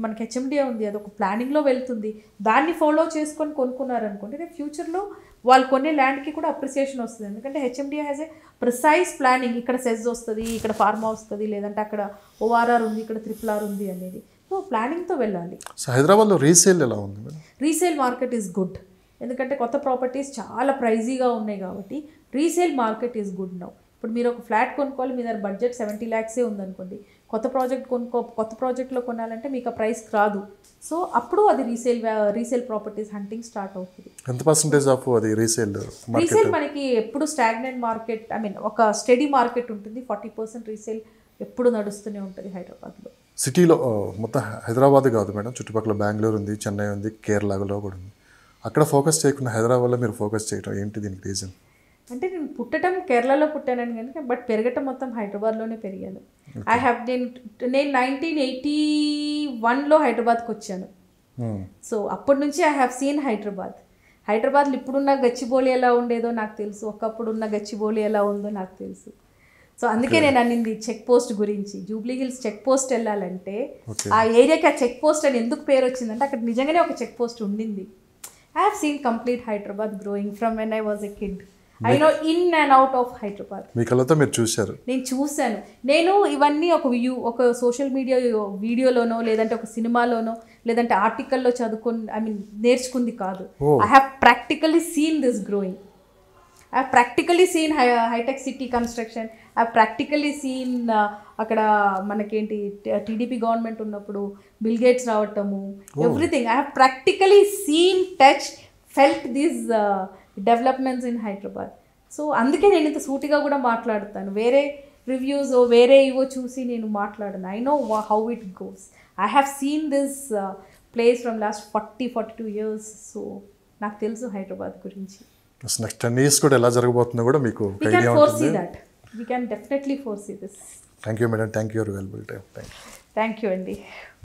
మనకి హెచ్ఎండిఏ ఉంది, అది ఒక ప్లానింగ్లో వెళ్తుంది. దాన్ని ఫాలో చేసుకొని కొనుక్కున్నారనుకుంటే రేపు ఫ్యూచర్లో వాళ్ళు కొనే ల్యాండ్కి కూడా అప్రిసియేషన్ వస్తుంది. ఎందుకంటే HMDA has a precise planning. ఇక్కడ సెజ్ వస్తుంది, ఇక్కడ ఫార్మా వస్తుంది, లేదంటే అక్కడ ORR ఉంది, ఇక్కడ RRR ఉంది అనేది. సో ప్లానింగ్తో వెళ్ళాలి. సో హైదరాబాద్లో రీసేల్ ఎలా ఉంది? రీసేల్ మార్కెట్ ఈజ్ గుడ్, ఎందుకంటే కొత్త ప్రాపర్టీస్ చాలా ప్రైజీగా ఉన్నాయి కాబట్టి resale market is good now. ఇప్పుడు మీరు ఒక ఫ్లాట్ కొనుక్కోవాలి, మీ దగ్గర బడ్జెట్ 70 lakhs ఉందనుకోండి, కొత్త ప్రాజెక్ట్లో కొనాలంటే మీకు ఆ ప్రైస్ రాదు. సో అప్పుడు అది రీసేల్ ప్రాపర్టీస్ హంటింగ్ స్టార్ట్ అవుతుంది. ఎంత పర్సెంటేజ్ ఆఫ్ అది రీసేల్ మనకి ఎప్పుడు స్టాగ్నెంట్ మార్కెట్, ఒక స్టడీ మార్కెట్ ఉంటుంది. 40% రీసేల్ ఎప్పుడు నడుస్తూనే ఉంటుంది హైదరాబాద్లో. సిటీలో మొత్తం హైదరాబాద్ కాదు మేడం, చుట్టుపక్కల బెంగళూరు ఉంది, చెన్నై ఉంది, కేరళలో కూడా ఉంది. అక్కడ ఫోకస్ చేయకుండా హైదరాబాద్లో మీరు ఫోకస్ చేయడం ఏంటి, దీనికి రీజన్? అంటే నేను పుట్టడం కేరళలో పుట్టానని కనుక, బట్ పెరగటం మొత్తం హైదరాబాద్లోనే పెరిగాను. నేను 1981లో హైదరాబాద్కి వచ్చాను. సో అప్పటి నుంచి ఐ హ్యావ్ సీన్ హైదరాబాద్లో ఇప్పుడున్న గచ్చిబౌలి ఎలా ఉండేదో నాకు తెలుసు, ఒకప్పుడు ఉన్న గచ్చిబౌలి ఎలా ఉందో నాకు తెలుసు. సో అందుకే నేను అన్నింది చెక్ పోస్ట్ గురించి. జూబ్లీ హిల్స్ చెక్ పోస్ట్ వెళ్ళాలంటే ఆ ఏరియాకి ఆ చెక్ పోస్ట్ అని ఎందుకు పేరు వచ్చిందంటే అక్కడ నిజంగానే ఒక చెక్ పోస్ట్ ఉండింది. I have seen complete Hyderabad growing from when I was a kid. I know in and out of Hyderabad. మీ కళ్ళతో మీరు చూశారు? నేను చూశాను. నేను ఇవన్నీ ఒక సోషల్ మీడియా వీడియోలోనో, లేదంటే ఒక సినిమాలోనో, లేదంటే ఆర్టికల్లో చదువుకొని నేర్చుకుంది కాదు. I have practically seen this growing. I practically seen hitech city construction. I practically seen అక్కడ మనకేంటి టీడీపీ గవర్నమెంట్ ఉన్నప్పుడు బిల్ గేట్స్ రావటము, everything. I have practically seen, touch, felt these developments in Hyderabad. So అందుకే నేను ఇంత సూటిగా కూడా మాట్లాడుతాను. వేరే రివ్యూస్ వేరే ఇవో చూసి నేను మాట్లాడను. I know how it goes. I have seen this place from last 42 years. So నాకు తెలుసు హైదరాబాద్ గురించి. నెక్స్ట్ 10 years కూడా ఎలా జరగబోతుందో కూడా మీకు We can foresee that. We can definitely foresee this. Thank you madam, thank you for available time. Thank you అండి.